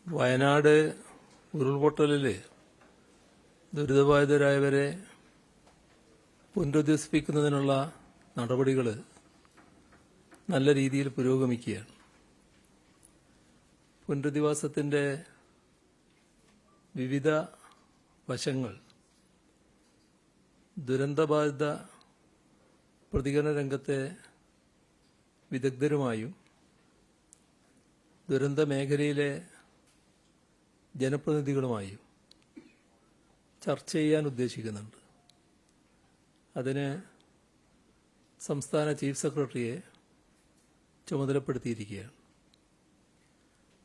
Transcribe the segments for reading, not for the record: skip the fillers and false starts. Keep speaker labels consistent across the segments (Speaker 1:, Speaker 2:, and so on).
Speaker 1: വയനാട് ഉരുൾപൊട്ടലിൽ ദുരിതബാധിതരായവരെ പുനരധിവസിപ്പിക്കുന്നതിനുള്ള നടപടികൾ നല്ല രീതിയിൽ പുരോഗമിക്കുകയാണ്. പുനരധിവാസത്തിന്റെ വിവിധ വശങ്ങൾ ദുരന്തബാധിത പ്രതികരണ രംഗത്തെ വിദഗ്ധരുമായും ദുരന്ത മേഖലയിലെ ജനപ്രതിനിധികളുമായും ചർച്ച ചെയ്യാൻ ഉദ്ദേശിക്കുന്നുണ്ട്. അതിന് സംസ്ഥാന ചീഫ് സെക്രട്ടറിയെ ചുമതലപ്പെടുത്തിയിരിക്കുകയാണ്.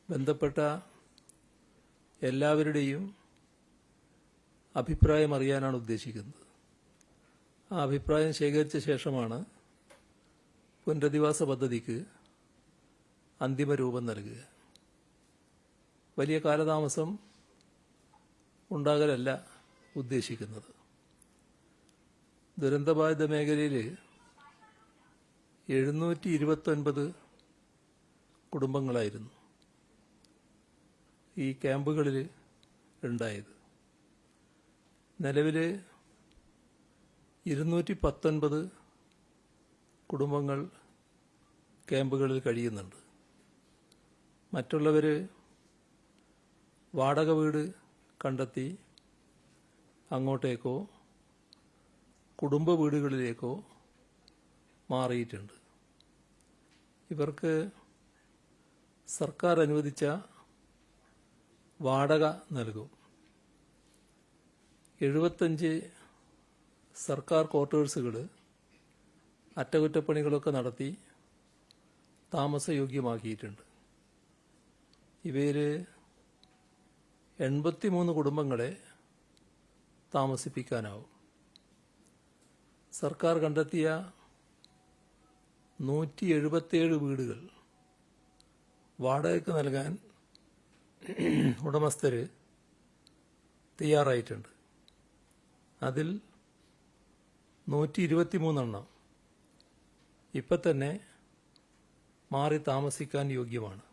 Speaker 1: ബന്ധപ്പെട്ട എല്ലാവരുടെയും അഭിപ്രായം അറിയാനാണ് ഉദ്ദേശിക്കുന്നത്. ആ അഭിപ്രായം ശേഖരിച്ച ശേഷമാണ് പുനരധിവാസ പദ്ധതിക്ക് അന്തിമ രൂപം നൽകുക. വലിയ കാലതാമസം ഉണ്ടാകലല്ല ഉദ്ദേശിക്കുന്നത്. ദുരന്തബാധിത മേഖലയിൽ 729 കുടുംബങ്ങളായിരുന്നു ഈ ക്യാമ്പുകളിൽ ഉണ്ടായത്. നിലവിൽ 219 കുടുംബങ്ങൾ ക്യാമ്പുകളിൽ കഴിയുന്നുണ്ട്. മറ്റുള്ളവർ വാടക വീട് കണ്ടെത്തി അങ്ങോട്ടേക്കോ കുടുംബ വീടുകളിലേക്കോ മാറിയിട്ടുണ്ട്. ഇവർക്ക് സർക്കാർ അനുവദിച്ച വാടക നൽകും. 75 സർക്കാർ ക്വാർട്ടേഴ്സുകൾ അറ്റകുറ്റപ്പണികളൊക്കെ നടത്തി താമസയോഗ്യമാക്കിയിട്ടുണ്ട്. ഇവയിൽ 83 കുടുംബങ്ങളെ താമസിപ്പിക്കാനാവും. സർക്കാർ കണ്ടെത്തിയ 177 വീടുകൾ വാടകയ്ക്ക് നൽകാൻ ഉടമസ്ഥർ തയ്യാറായിട്ടുണ്ട്. അതിൽ 123 ഇപ്പം തന്നെ മാറി താമസിക്കാൻ യോഗ്യമാണ്.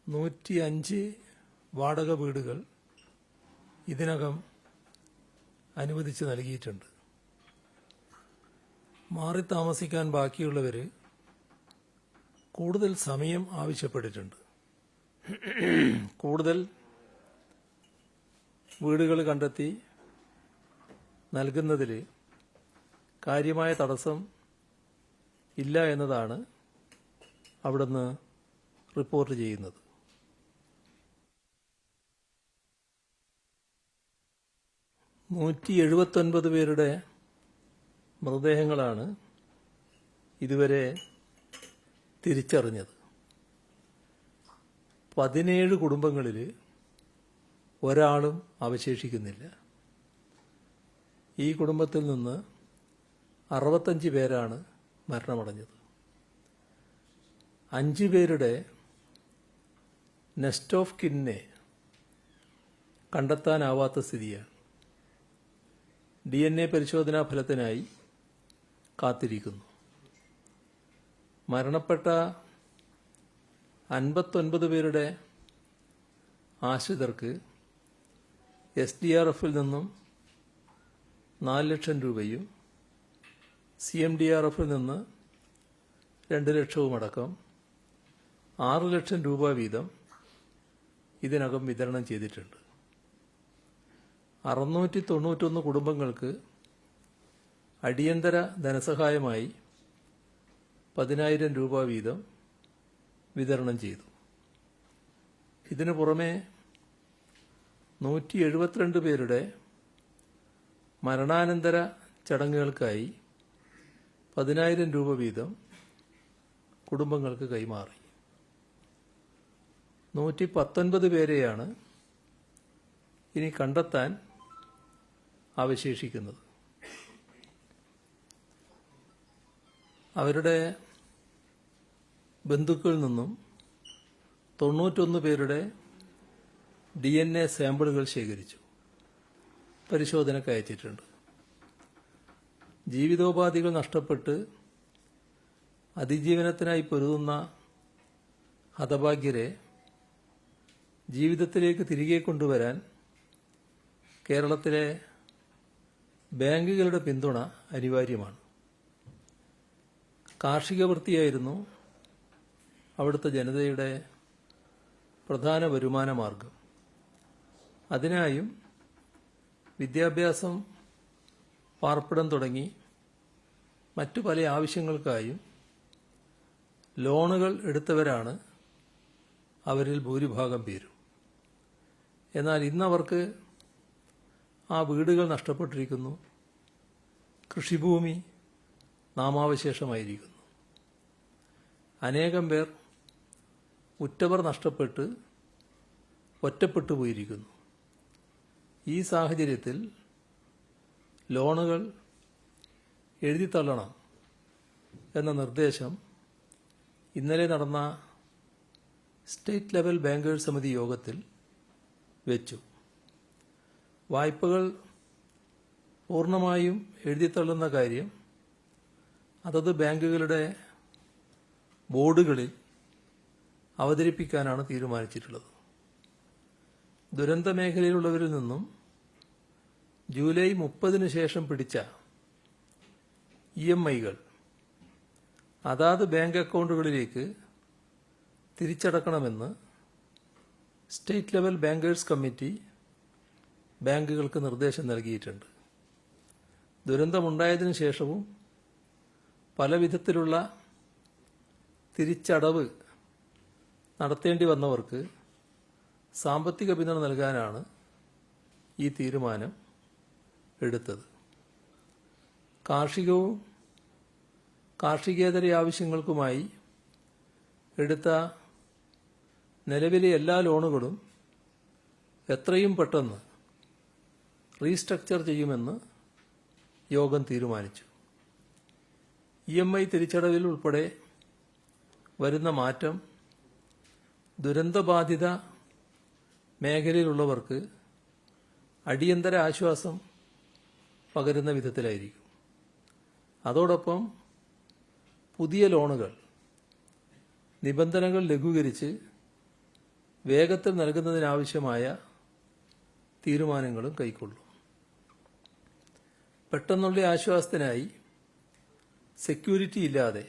Speaker 1: 105 വാടക വീടുകൾ ഇതിനകം അനുവദിച്ച് നൽകിയിട്ടുണ്ട്. മാറി താമസിക്കാൻ ബാക്കിയുള്ളവർ കൂടുതൽ സമയം ആവശ്യപ്പെട്ടിട്ടുണ്ട്. കൂടുതൽ വീടുകൾ കണ്ടെത്തി നൽകുന്നതിൽ കാര്യമായ തടസ്സം ഇല്ല എന്നതാണ് അവിടുന്ന് റിപ്പോർട്ട് ചെയ്യുന്നത്. പേരുടെ മൃതദേഹങ്ങളാണ് ഇതുവരെ തിരിച്ചറിഞ്ഞത്. 17 കുടുംബങ്ങളിൽ ഒരാളും അവശേഷിക്കുന്നില്ല. ഈ കുടുംബത്തിൽ നിന്ന് 65 പേരാണ് മരണമടഞ്ഞത്. 5 പേരുടെ നെസ്റ്റ് ഓഫ് കിന്നെ കണ്ടെത്താനാവാത്ത സ്ഥിതിയാണ്. DNA പരിശോധനാ ഫലത്തിനായി കാത്തിരിക്കുന്നു. മരണപ്പെട്ട 59 പേരുടെ ആശ്രിതർക്ക് SDRF നിന്നും 4 ലക്ഷം രൂപയും CMDRF നിന്ന് 2 ലക്ഷവും അടക്കം 6 ലക്ഷം രൂപ വീതം ഇതിനകം വിതരണം ചെയ്തിട്ടുണ്ട്. 691 കുടുംബങ്ങൾക്ക് അടിയന്തര ധനസഹായമായി 10,000 രൂപ വീതം വിതരണം ചെയ്തു. ഇതിനു പുറമെ 172 പേരുടെ മരണാനന്തര ചടങ്ങുകൾക്കായി 10,000 രൂപ വീതം കുടുംബങ്ങൾക്ക് കൈമാറി. 119 പേരെയാണ് ഇനി കണ്ടെത്താൻ അവശേഷിക്കുന്നത്. അവരുടെ ബന്ധുക്കളിൽ നിന്നും 91 പേരുടെ DNA സാമ്പിളുകൾ ശേഖരിച്ചു, പരിശോധനയ്ക്ക് അയച്ചിട്ടുണ്ട്. ജീവിതോപാധികൾ നഷ്ടപ്പെട്ട് അതിജീവനത്തിനായി പൊരുതുന്ന ഹതഭാഗ്യരെ ജീവിതത്തിലേക്ക് തിരികെ കൊണ്ടുവരാൻ കേരളത്തിലെ ബാങ്കുകളുടെ പിന്തുണ അനിവാര്യമാണ്. കാർഷിക വൃത്തിയായിരുന്നു അവിടുത്തെ ജനതയുടെ പ്രധാന വരുമാന മാർഗം. അതിനായും വിദ്യാഭ്യാസം, പാർപ്പിടം തുടങ്ങി മറ്റു പല ആവശ്യങ്ങൾക്കായും ലോണുകൾ എടുത്തവരാണ് അവരിൽ ഭൂരിഭാഗം പേരും. എന്നാൽ ഇന്നവർക്ക് ആ വീടുകൾ നഷ്ടപ്പെട്ടിരിക്കുന്നു, കൃഷിഭൂമി നാമാവശേഷമായിരിക്കുന്നു. അനേകം പേർ ഉറ്റവർ നഷ്ടപ്പെട്ട് ഒറ്റപ്പെട്ടു പോയിരിക്കുന്നു. ഈ സാഹചര്യത്തിൽ ലോണുകൾ എഴുതിത്തള്ളണം എന്ന നിർദ്ദേശം ഇന്നലെ നടന്ന സ്റ്റേറ്റ് ലെവൽ ബാങ്കേഴ്സ് സമിതി യോഗത്തിൽ വെച്ചു. വായ്പകൾ പൂർണ്ണമായും എഴുതിത്തള്ളുന്ന കാര്യം അതത് ബാങ്കുകളുടെ ബോർഡുകളിൽ അവതരിപ്പിക്കാനാണ് തീരുമാനിച്ചിട്ടുള്ളത്. ദുരന്ത മേഖലയിലുള്ളവരിൽ നിന്നും ജൂലൈ 30 ശേഷം പിടിച്ച EMI-കൾ അതാത് ബാങ്ക് അക്കൗണ്ടുകളിലേക്ക് തിരിച്ചടക്കണമെന്ന് സ്റ്റേറ്റ് ലെവൽ ബാങ്കേഴ്സ് കമ്മിറ്റി ബാങ്കുകൾക്ക് നിർദ്ദേശം നൽകിയിട്ടുണ്ട്. ദുരന്തമുണ്ടായതിനു ശേഷവും പല വിധത്തിലുള്ള തിരിച്ചടവ് നടത്തേണ്ടി വന്നവർക്ക് സാമ്പത്തിക പിന്തുണ നൽകാനാണ് ഈ തീരുമാനം എടുത്തത്. കാർഷികവും കാർഷികേതര ആവശ്യങ്ങൾക്കുമായി എടുത്ത നിലവിലെ എല്ലാ ലോണുകളും എത്രയും പെട്ടെന്ന് റീസ്ട്രക്ചർ ചെയ്യുമെന്ന് യോഗം തീരുമാനിച്ചു. EMI തിരിച്ചടവിൽ ഉൾപ്പെടെ വരുന്ന മാറ്റം ദുരന്തബാധിത മേഖലയിലുള്ളവർക്ക് അടിയന്തര ആശ്വാസം പകരുന്ന വിധത്തിലായിരിക്കും. അതോടൊപ്പം പുതിയ ലോണുകൾ നിബന്ധനകൾ ലഘൂകരിച്ച് വേഗത്തിൽ നൽകുന്നതിനാവശ്യമായ തീരുമാനങ്ങളും കൈക്കൊള്ളും. പെട്ടെന്നുള്ള ആശ്വാസത്തിനായി സെക്യൂരിറ്റി ഇല്ലാതെ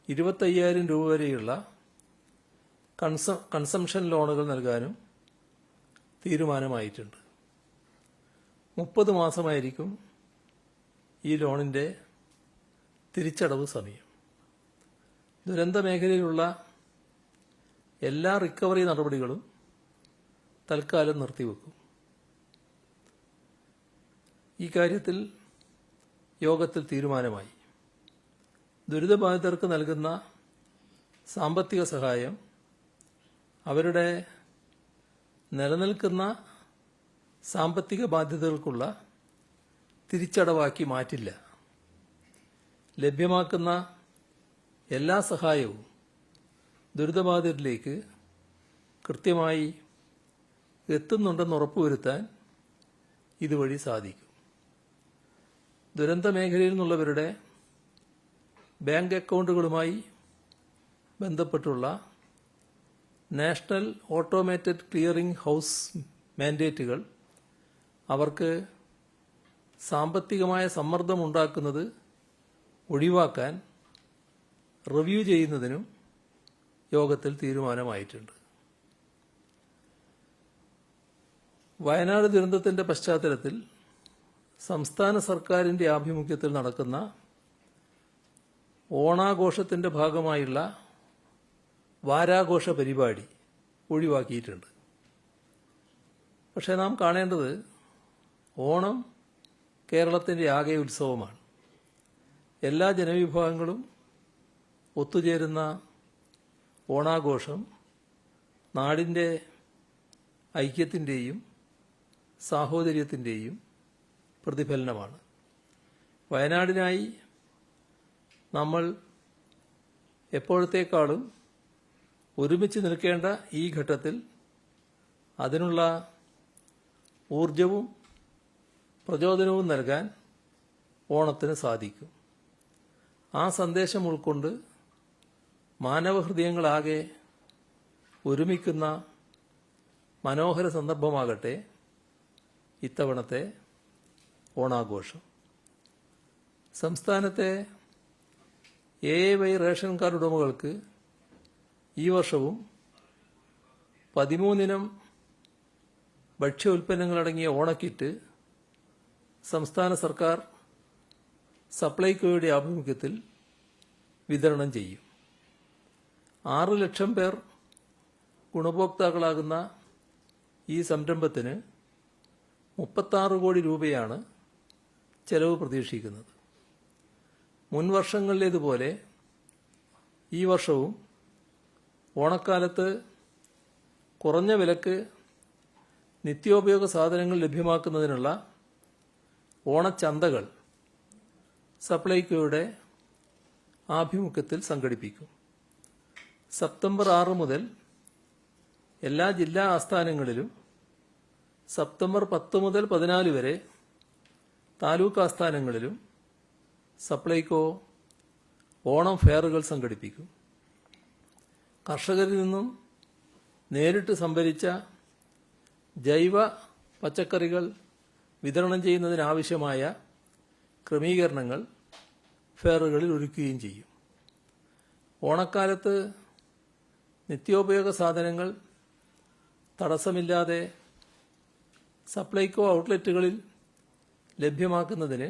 Speaker 1: 25,000 രൂപ വരെയുള്ള കൺസംഷൻ ലോണുകൾ നൽകാനും തീരുമാനമായിട്ടുണ്ട്. 30 മാസമായിരിക്കും ഈ ലോണിന്റെ തിരിച്ചടവ് സമയം. ദുരന്ത മേഖലയിലുള്ള എല്ലാ റിക്കവറി നടപടികളും തൽക്കാലം നിർത്തിവെക്കും. ഈ കാര്യത്തിൽ യോഗത്തിൽ തീരുമാനമായി. ദുരിതബാധിതർക്ക് നൽകുന്ന സാമ്പത്തിക സഹായം അവരുടെ നിലനിൽക്കുന്ന സാമ്പത്തിക ബാധ്യതകൾക്കുള്ള തിരിച്ചടവാക്കി മാറ്റില്ല. ലഭ്യമാക്കുന്ന എല്ലാ സഹായവും ദുരിതബാധിതരിലേക്ക് കൃത്യമായി എത്തുന്നുണ്ടെന്ന് ഉറപ്പുവരുത്താൻ ഇതുവഴി സാധിക്കും. ദുരന്ത മേഖലയിൽ നിന്നുള്ളവരുടെ ബാങ്ക് അക്കൗണ്ടുകളുമായി ബന്ധപ്പെട്ടുള്ള നാഷണൽ ഓട്ടോമേറ്റഡ് ക്ലിയറിംഗ് ഹൗസ് മാൻഡേറ്റുകൾ അവർക്ക് സാമ്പത്തികമായ സമ്മർദ്ദമുണ്ടാക്കുന്നത് ഒഴിവാക്കാൻ റിവ്യൂ ചെയ്യുന്നതിനും യോഗത്തിൽ തീരുമാനമായിട്ടുണ്ട്. വയനാട് ദുരന്തത്തിന്റെ പശ്ചാത്തലത്തിൽ സംസ്ഥാന സർക്കാരിന്റെ ആഭിമുഖ്യത്തിൽ നടക്കുന്ന ഓണാഘോഷത്തിന്റെ ഭാഗമായുള്ള വാരാഘോഷ പരിപാടി ഒഴിവാക്കിയിട്ടുണ്ട്. പക്ഷേ നാം കാണേണ്ടത് ഓണം കേരളത്തിന്റെ ആകെ ഉത്സവമാണ്. എല്ലാ ജനവിഭാഗങ്ങളും ഒത്തുചേരുന്ന ഓണാഘോഷം നാടിന്റെ ഐക്യത്തിന്റെയും സാഹോദര്യത്തിന്റെയും പ്രതിഫലനമാണ്. വയനാടിനായി നമ്മൾ എപ്പോഴത്തേക്കാളും ഒരുമിച്ച് നിൽക്കേണ്ട ഈ ഘട്ടത്തിൽ അതിനുള്ള ഊർജവും പ്രചോദനവും നൽകാൻ ഓണത്തിന് സാധിക്കും. ആ സന്ദേശം ഉൾക്കൊണ്ട് മാനവഹൃദയങ്ങളാകെ ഒരുമിക്കുന്ന മനോഹര സന്ദർഭമാകട്ടെ ഇത്തവണത്തെ ഓണാഘോഷം. സംസ്ഥാനത്തെ AAY റേഷൻ കാർഡ് ഉടമകൾക്ക് ഈ വർഷവും 13 ഇനം ഭക്ഷ്യ ഉൽപ്പന്നങ്ങളടങ്ങിയ ഓണക്കിറ്റ് സംസ്ഥാന സർക്കാർ സപ്ലൈകോയുടെ ആഭിമുഖ്യത്തിൽ വിതരണം ചെയ്യും. 6 ലക്ഷം പേർ ഗുണഭോക്താക്കളാകുന്ന ഈ സംരംഭത്തിന് 36 കോടി രൂപയാണ് ചെലവ് പ്രതീക്ഷിക്കുന്നത്. മുൻ വർഷങ്ങളിലേതുപോലെ ഈ വർഷവും ഓണക്കാലത്ത് കുറഞ്ഞ വിലക്ക് നിത്യോപയോഗ സാധനങ്ങൾ ലഭ്യമാക്കുന്നതിനുള്ള ഓണച്ചന്തകൾ സപ്ലൈകോയുടെ ആഭിമുഖ്യത്തിൽ സംഘടിപ്പിക്കും. സെപ്റ്റംബർ 6 മുതൽ എല്ലാ ജില്ലാ ആസ്ഥാനങ്ങളിലും, സെപ്റ്റംബർ 10 മുതൽ 14 വരെ താലൂക്ക് ആസ്ഥാനങ്ങളിലും സപ്ലൈകോ ഓണം ഫെയറുകൾ സംഘടിപ്പിക്കും. കർഷകരിൽ നിന്നും നേരിട്ട് സംഭരിച്ച ജൈവ പച്ചക്കറികൾ വിതരണം ചെയ്യുന്നതിനാവശ്യമായ ക്രമീകരണങ്ങൾ ഫെയറുകളിൽ ഒരുക്കുകയും ചെയ്യും. ഓണക്കാലത്ത് നിത്യോപയോഗ സാധനങ്ങൾ തടസ്സമില്ലാതെ സപ്ലൈകോ ഔട്ട്ലെറ്റുകളിൽ ലഭ്യമാക്കുന്നതിന്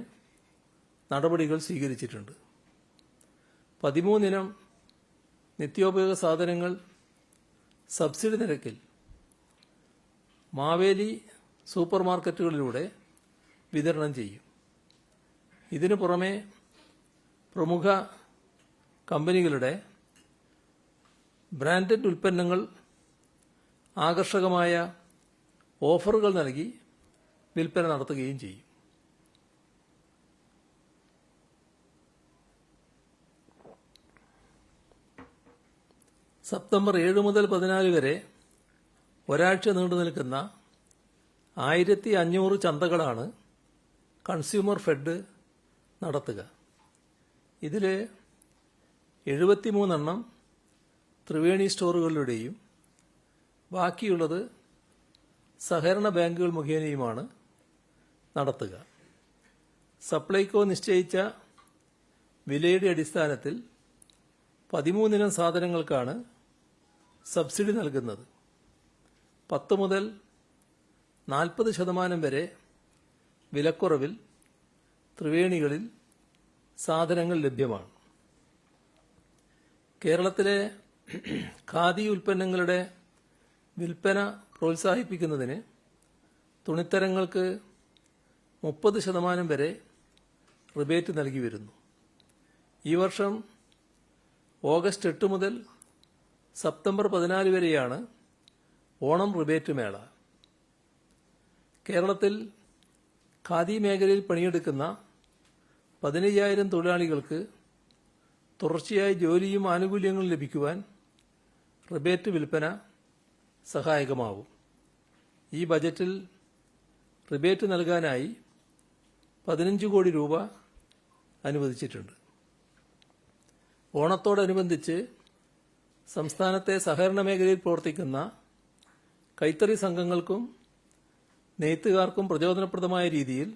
Speaker 1: നടപടികൾ സ്വീകരിച്ചിട്ടുണ്ട്. 13 ഇനം നിത്യോപയോഗ സാധനങ്ങൾ സബ്സിഡി നിരക്കിൽ മാവേലി സൂപ്പർ മാർക്കറ്റുകളിലൂടെ വിതരണം ചെയ്യും. ഇതിനു പുറമെ പ്രമുഖ കമ്പനികളുടെ ബ്രാൻഡഡ് ഉൽപ്പന്നങ്ങൾ ആകർഷകമായ ഓഫറുകൾ നൽകി വിൽപ്പന നടത്തുകയും ചെയ്യും. സെപ്റ്റംബർ 7 മുതൽ 14 വരെ ഒരാഴ്ച നീണ്ടു നിൽക്കുന്ന 1500 ചന്തകളാണ് കൺസ്യൂമർ ഫെഡ് നടത്തുക. ഇതിൽ 73 എണ്ണം ത്രിവേണി സ്റ്റോറുകളിലൂടെയും ബാക്കിയുള്ളത് സഹകരണ ബാങ്കുകൾ മുഖേനയുമാണ് നടത്തുക. സപ്ലൈകോ നിശ്ചയിച്ച വിലയുടെ അടിസ്ഥാനത്തിൽ 13 ഇനം സാധനങ്ങൾക്കാണ് സബ്സിഡി നൽകുന്നത്. 10 മുതൽ 40% വരെ വിലക്കുറവിൽ ത്രിവേണികളിൽ സാധനങ്ങൾ ലഭ്യമാണ്. കേരളത്തിലെ ഖാദി ഉൽപ്പന്നങ്ങളുടെ വിൽപ്പന പ്രോത്സാഹിപ്പിക്കുന്നതിന് തുണിത്തരങ്ങൾക്ക് 30% വരെ റിബേറ്റ് നൽകി വരുന്നു. ഈ വർഷം ഓഗസ്റ്റ് 8 മുതൽ സെപ്റ്റംബർ 14 വരെയാണ് ഓണം റിബേറ്റ് മേള. കേരളത്തിൽ ഖാദി മേഖലയിൽ പണിയെടുക്കുന്ന 15,000 തൊഴിലാളികൾക്ക് തുടർച്ചയായി ജോലിയും ആനുകൂല്യങ്ങളും ലഭിക്കുവാൻ റിബേറ്റ് വിൽപ്പന സഹായകമാവും. ഈ ബജറ്റിൽ റിബേറ്റ് നൽകാനായി 15 കോടി രൂപ അനുവദിച്ചിട്ടുണ്ട്. ഓണത്തോടനുബന്ധിച്ച് സംസ്ഥാനത്തെ സഹകരണ മേഖലയിൽ പ്രവർത്തിക്കുന്ന കൈത്തറി സംഘങ്ങൾക്കും നെയ്ത്തുകാർക്കും പ്രചോദനപ്രദമായ രീതിയിൽ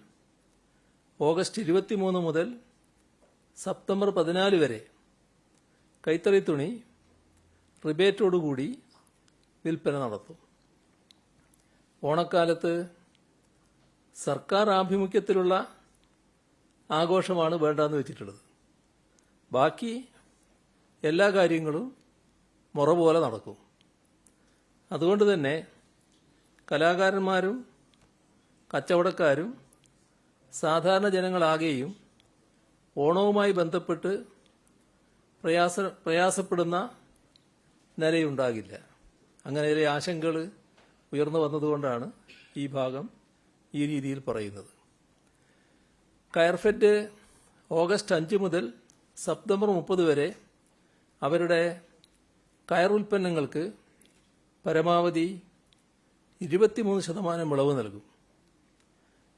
Speaker 1: ഓഗസ്റ്റ് 23 മുതൽ സെപ്റ്റംബർ 14 വരെ കൈത്തറി തുണി റിബേറ്റോടുകൂടി വിൽപ്പന നടത്തും. ഓണക്കാലത്ത് സർക്കാർ ആഭിമുഖ്യത്തിലുള്ള ആഘോഷമാണ് വേണ്ടെന്ന് വെച്ചിട്ടുള്ളത്. ബാക്കി എല്ലാ കാര്യങ്ങളും മുറ പോലെ നടക്കും. അതുകൊണ്ട് തന്നെ കലാകാരന്മാരും കച്ചവടക്കാരും സാധാരണ ജനങ്ങളാകെയും ഓണവുമായി ബന്ധപ്പെട്ട് പ്രയാസപ്പെടുന്ന നിലയുണ്ടാകില്ല. അങ്ങനെ ചില ആശങ്കകൾ ഉയർന്നു വന്നതുകൊണ്ടാണ് ഈ ഭാഗം ഈ രീതിയിൽ പറയുന്നത്. കയർഫെഡ് ഓഗസ്റ്റ് 5 മുതൽ സെപ്റ്റംബർ 30 വരെ അവരുടെ കയർ ഉൽപ്പന്നങ്ങൾക്ക് പരമാവധി 23% ഇളവ് നൽകും.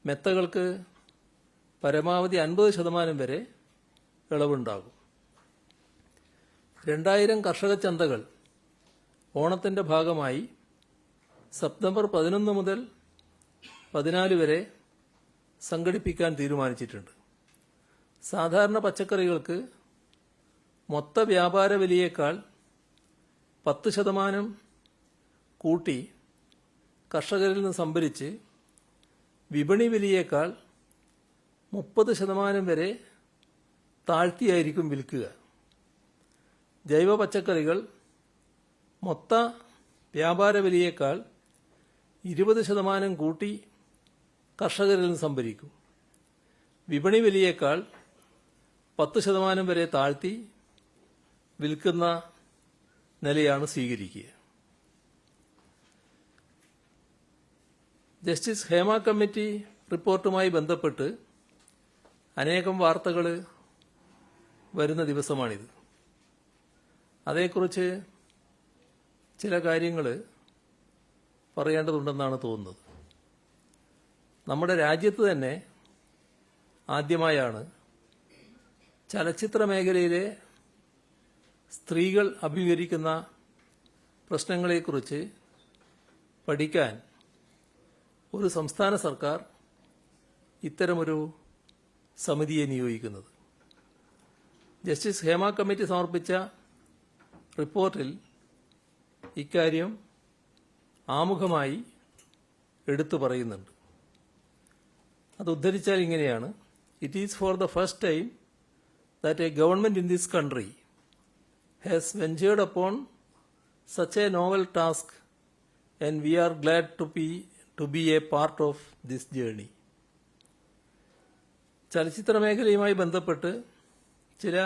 Speaker 1: മെത്തകൾക്ക് പരമാവധി 50% വരെ ഇളവുണ്ടാകും. 2000 കർഷക ചന്തകൾ ഓണത്തിന്റെ ഭാഗമായി സെപ്റ്റംബർ 11 മുതൽ 14 വരെ സംഘടിപ്പിക്കാൻ തീരുമാനിച്ചിട്ടുണ്ട്. സാധാരണ പച്ചക്കറികൾക്ക് മൊത്ത വ്യാപാര വിലയേക്കാൾ 10% കൂട്ടി കർഷകരിൽ നിന്ന് സംഭരിച്ച് വിപണി വിലയേക്കാൾ 30% വരെ താഴ്ത്തിയായിരിക്കും വിൽക്കുക. ജൈവ പച്ചക്കറികൾ മൊത്ത വ്യാപാര വിലയേക്കാൾ 20% കൂട്ടി കർഷകരിൽ നിന്ന് സംഭരിക്കും. വിപണി വിലയേക്കാൾ 10% വരെ താഴ്ത്തി വിൽക്കുന്ന നിലയാണ് സ്വീകരിക്കുക. ജസ്റ്റിസ് ഹേമ കമ്മിറ്റി റിപ്പോർട്ടുമായി ബന്ധപ്പെട്ട് അനേകം വാർത്തകൾ വരുന്ന ദിവസമാണിത്. അതേക്കുറിച്ച് ചില കാര്യങ്ങൾ പറയേണ്ടതുണ്ടെന്നാണ് തോന്നുന്നത്. നമ്മുടെ രാജ്യത്ത് തന്നെ ആദ്യമായാണ് ചലച്ചിത്ര മേഖലയിലെ സ്ത്രീകൾ അഭിമുഖീകരിക്കുന്ന പ്രശ്നങ്ങളെക്കുറിച്ച് പഠിക്കാൻ ഒരു സംസ്ഥാന സർക്കാർ ഇത്തരമൊരു സമിതിയെ നിയോഗിക്കുന്നത്. ജസ്റ്റിസ് ഹേമ കമ്മിറ്റി സമർപ്പിച്ച റിപ്പോർട്ടിൽ ഇക്കാര്യം ആമുഖമായി എടുത്തു പറയുന്നുണ്ട്. അത് ഉദ്ധരിച്ചാൽ ഇങ്ങനെയാണ്: it is for the first time that a government in this country has ventured upon such a novel task, and we are glad to be a part of this journey. ചലച്ചിത്ര മേഖലയുമായി ബന്ധപ്പെട്ട് ചില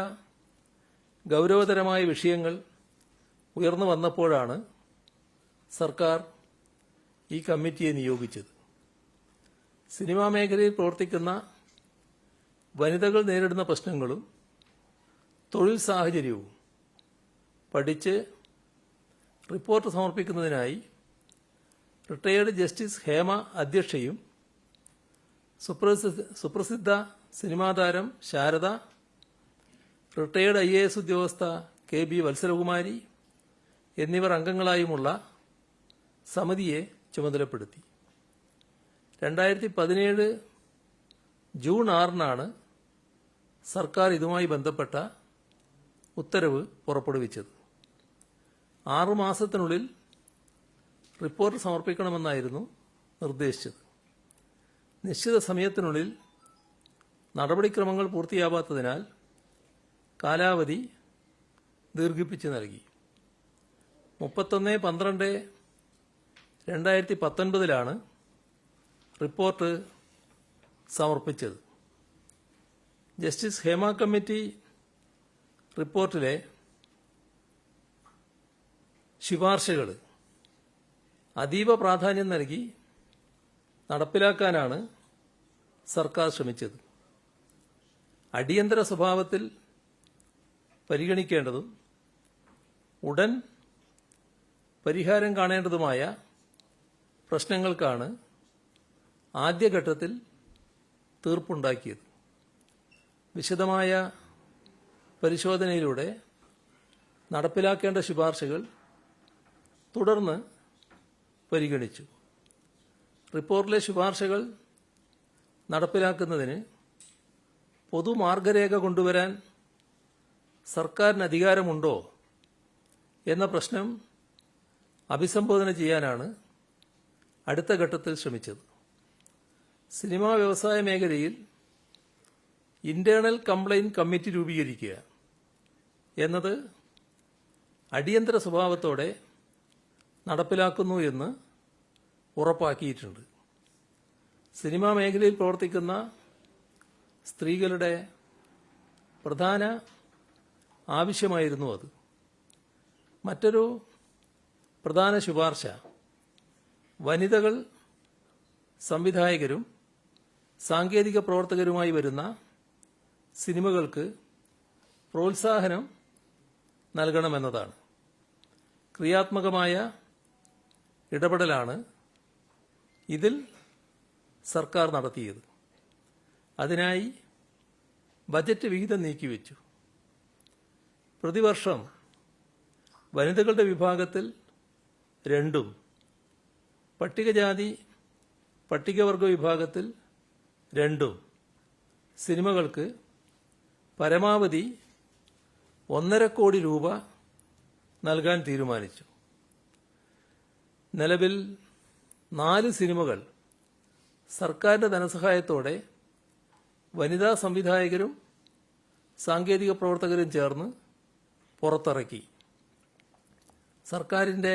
Speaker 1: ഗൗരവതരമായ വിഷയങ്ങൾ ഉയർന്നു വന്നപ്പോഴാണ് സർക്കാർ ഈ കമ്മിറ്റിയെ നിയോഗിച്ചത്. സിനിമാ മേഖലയിൽ പ്രവർത്തിക്കുന്ന വനിതകൾ നേരിടുന്ന പ്രശ്നങ്ങളും തൊഴിൽ സാഹചര്യവും പഠിച്ച് റിപ്പോർട്ട് സമർപ്പിക്കുന്നതിനായി റിട്ടയേർഡ് ജസ്റ്റിസ് ഹേമ അധ്യക്ഷയും സുപ്രസിദ്ധ സിനിമാ താരം ശാരദ, റിട്ടയേർഡ് IAS ഉദ്യോഗസ്ഥ KB വത്സലകുമാരി എന്നിവർ അംഗങ്ങളായുമുള്ള സമിതിയെ ചുമതലപ്പെടുത്തി. 2017 ജൂൺ 6-നാണ് സർക്കാർ ഇതുമായി ബന്ധപ്പെട്ട ഉത്തരവ് പുറപ്പെടുവിച്ചത്. 6 മാസത്തിനുള്ളിൽ റിപ്പോർട്ട് സമർപ്പിക്കണമെന്നായിരുന്നു നിർദ്ദേശിച്ചത്. നിശ്ചിത സമയത്തിനുള്ളിൽ നടപടിക്രമങ്ങൾ പൂർത്തിയാവാത്തതിനാൽ കാലാവധി ദീർഘിപ്പിച്ച് നൽകി. 31/12/2019 റിപ്പോർട്ട് സമർപ്പിച്ചത്. ജസ്റ്റിസ് ഹേമ കമ്മിറ്റി റിപ്പോർട്ടിലെ ശുപാർശകൾ അതീവ പ്രാധാന്യം നൽകി നടപ്പിലാക്കാനാണ് സർക്കാർ ശ്രമിച്ചത്. അടിയന്തര സ്വഭാവത്തിൽ പരിഗണിക്കേണ്ടതും ഉടൻ പരിഹാരം കാണേണ്ടതുമായ പ്രശ്നങ്ങൾക്കാണ് ആദ്യഘട്ടത്തിൽ തീർപ്പുണ്ടാക്കിയത്. വിശദമായ പരിശോധനയിലൂടെ നടപ്പിലാക്കേണ്ട ശുപാർശകൾ തുടർന്ന് പരിഗണിച്ചു. റിപ്പോർട്ടിലെ ശുപാർശകൾ നടപ്പിലാക്കുന്നതിന് പൊതുമാർഗരേഖ കൊണ്ടുവരാൻ സർക്കാരിന് അധികാരമുണ്ടോ എന്ന പ്രശ്നം അഭിസംബോധന ചെയ്യാനാണ് അടുത്ത ഘട്ടത്തിൽ ശ്രമിച്ചത്. സിനിമാ വ്യവസായ മേഖലയിൽ ഇന്റേണൽ കംപ്ലയിന്റ് കമ്മിറ്റി രൂപീകരിക്കുക എന്നത് അടിയന്തര സ്വഭാവത്തോടെ നടപ്പിലാക്കുന്നു എന്ന് ഉറപ്പാക്കിയിട്ടുണ്ട്. സിനിമാ മേഖലയിൽ പ്രവർത്തിക്കുന്ന സ്ത്രീകളുടെ പ്രധാന ആവശ്യമായിരുന്നു അത്. മറ്റൊരു പ്രധാന ശുപാർശ വനിതകൾ സംവിധായകരും സാങ്കേതിക പ്രവർത്തകരുമായി വരുന്ന സിനിമകൾക്ക് പ്രോത്സാഹനം നൽകണമെന്നതാണ്. ക്രിയാത്മകമായ ഇടപെടലാണ് ഇതിൽ സർക്കാർ നടത്തിയത്. അതിനായി ബജറ്റ് വിഹിതം നീക്കിവെച്ചു. പ്രതിവർഷം വനിതകളുടെ വിഭാഗത്തിൽ 2ഉം പട്ടികജാതി പട്ടികവർഗ വിഭാഗത്തിൽ 2 സിനിമകൾക്ക് പരമാവധി 1.5 കോടി രൂപ നൽകാൻ തീരുമാനിച്ചു. നിലവിൽ 4 സിനിമകൾ സർക്കാരിന്റെ ധനസഹായത്തോടെ വനിതാ സംവിധായകരും സാങ്കേതിക പ്രവർത്തകരും ചേർന്ന് പുറത്തിറക്കി. സർക്കാരിന്റെ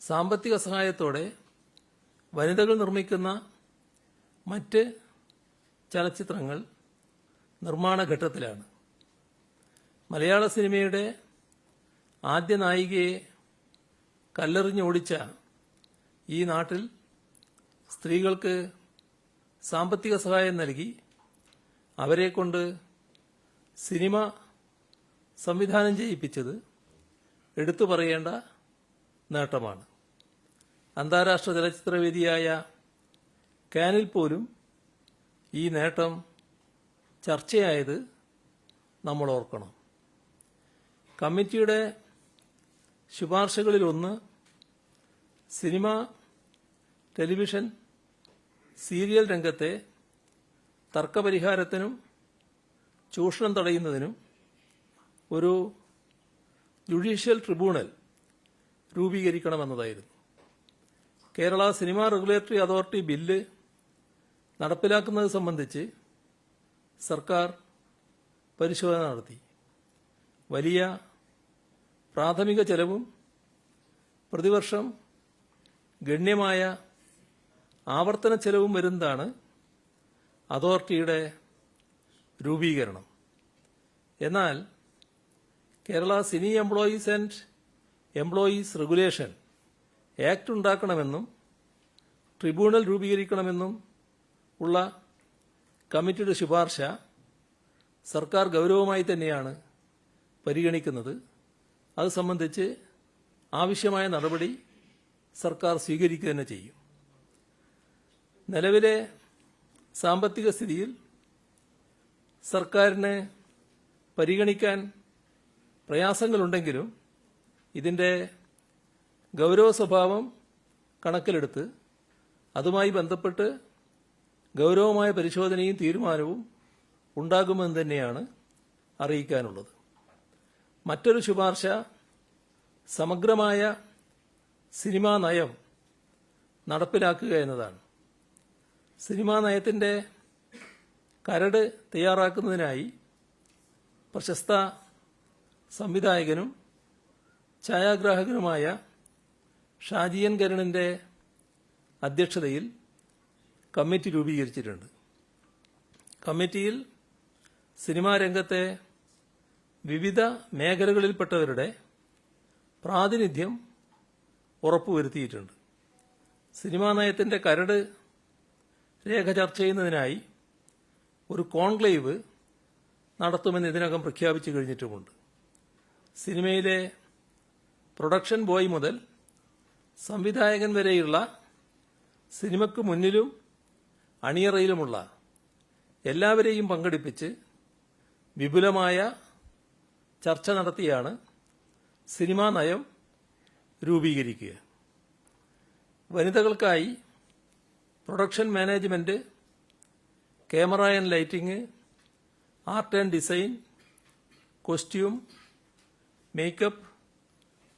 Speaker 1: സാമ്പത്തിക സഹായത്തോടെ വനിതകൾ നിർമ്മിക്കുന്ന മറ്റ് ചലച്ചിത്രങ്ങൾ നിർമ്മാണ ഘട്ടത്തിലാണ്. മലയാള സിനിമയുടെ ആദ്യ നായികയെ കല്ലെറിഞ്ഞോടിച്ച ഈ നാട്ടിൽ സ്ത്രീകൾക്ക് സാമ്പത്തിക സഹായം നൽകി അവരെക്കൊണ്ട് സിനിമ സംവിധാനം ചെയ്യിപ്പിച്ചത് എടുത്തു പറയേണ്ട നേട്ടമാണ്. അന്താരാഷ്ട്ര ചലച്ചിത്രവേദിയായ കാനിൽ പോലും ഈ നേട്ടം ചർച്ചയായത് നമ്മൾ ഓർക്കണം. കമ്മിറ്റിയുടെ ശുപാർശകളിലൊന്ന് സിനിമ, ടെലിവിഷൻ, സീരിയൽ രംഗത്തെ തർക്കപരിഹാരത്തിനും ചൂഷണം തടയുന്നതിനും ഒരു ജുഡീഷ്യൽ ട്രിബ്യൂണൽ രൂപീകരിക്കണമെന്നതായിരുന്നു. Kerala cinema regulatory authority bill നടപ്പിലാക്കുന്നത് സംബന്ധിച്ച് സർക്കാർ പരിശോധന നടത്തി. വലിയ പ്രാഥമിക ചെലവും പ്രതിവർഷം ഗണ്യമായ ആവർത്തന ചെലവും വരുന്നതാണ് അതോറിറ്റിയുടെ രൂപീകരണം. എന്നാൽ Kerala cine employees and employees regulation act ഉണ്ടാക്കണമെന്നും ട്രിബ്യൂണൽ രൂപീകരിക്കണമെന്നും ഉള്ള കമ്മിറ്റിയുടെ ശുപാർശ സർക്കാർ ഗൗരവമായി തന്നെയാണ് പരിഗണിക്കുന്നത്. അത് സംബന്ധിച്ച് ആവശ്യമായ നടപടി സർക്കാർ സ്വീകരിക്കുക തന്നെ ചെയ്യും. നിലവിലെ സാമ്പത്തിക സ്ഥിതിയിൽ സർക്കാരിന് പരിഗണിക്കാൻ പ്രയാസങ്ങളുണ്ടെങ്കിലും ഇതിന്റെ ഗൗരവ സ്വഭാവം കണക്കിലെടുത്ത് അതുമായി ബന്ധപ്പെട്ട് ഗൗരവമായ പരിശോധനയും തീരുമാനവും ഉണ്ടാകുമെന്ന് തന്നെയാണ് അറിയിക്കാനുള്ളത്. മറ്റൊരു ശുപാർശ സമഗ്രമായ സിനിമാ നയം നടപ്പിലാക്കുക എന്നതാണ്. സിനിമാ നയത്തിന്റെ കരട് തയ്യാറാക്കുന്നതിനായി പ്രശസ്ത സംവിധായകനും ഛായാഗ്രാഹകനുമായ ഷാജിയൻ കരുണിന്റെ അധ്യക്ഷതയിൽ കമ്മിറ്റി രൂപീകരിച്ചിട്ടുണ്ട്. കമ്മിറ്റിയിൽ സിനിമാ രംഗത്തെ വിവിധ മേഖലകളിൽപ്പെട്ടവരുടെ പ്രാതിനിധ്യം ഉറപ്പുവരുത്തിയിട്ടുണ്ട്. സിനിമാ നയത്തിന്റെ കരട് രേഖ ചർച്ച ചെയ്യുന്നതിനായി ഒരു കോൺക്ലേവ് നടത്തുമെന്ന് ഇതിനകം പ്രഖ്യാപിച്ചു കഴിഞ്ഞിട്ടുമുണ്ട്. സിനിമയിലെ പ്രൊഡക്ഷൻ ബോയ് മുതൽ സംവിധായകൻ വരെയുള്ള സിനിമയ്ക്ക് മുന്നിലും അണിയറയിലുമുള്ള എല്ലാവരെയും പങ്കെടുപ്പിച്ച് വിപുലമായ ചർച്ച നടത്തിയാണ് സിനിമാ നയം രൂപീകരിക്കുക. വനിതകൾക്കായി production management, camera and lighting, art and design, costume, makeup,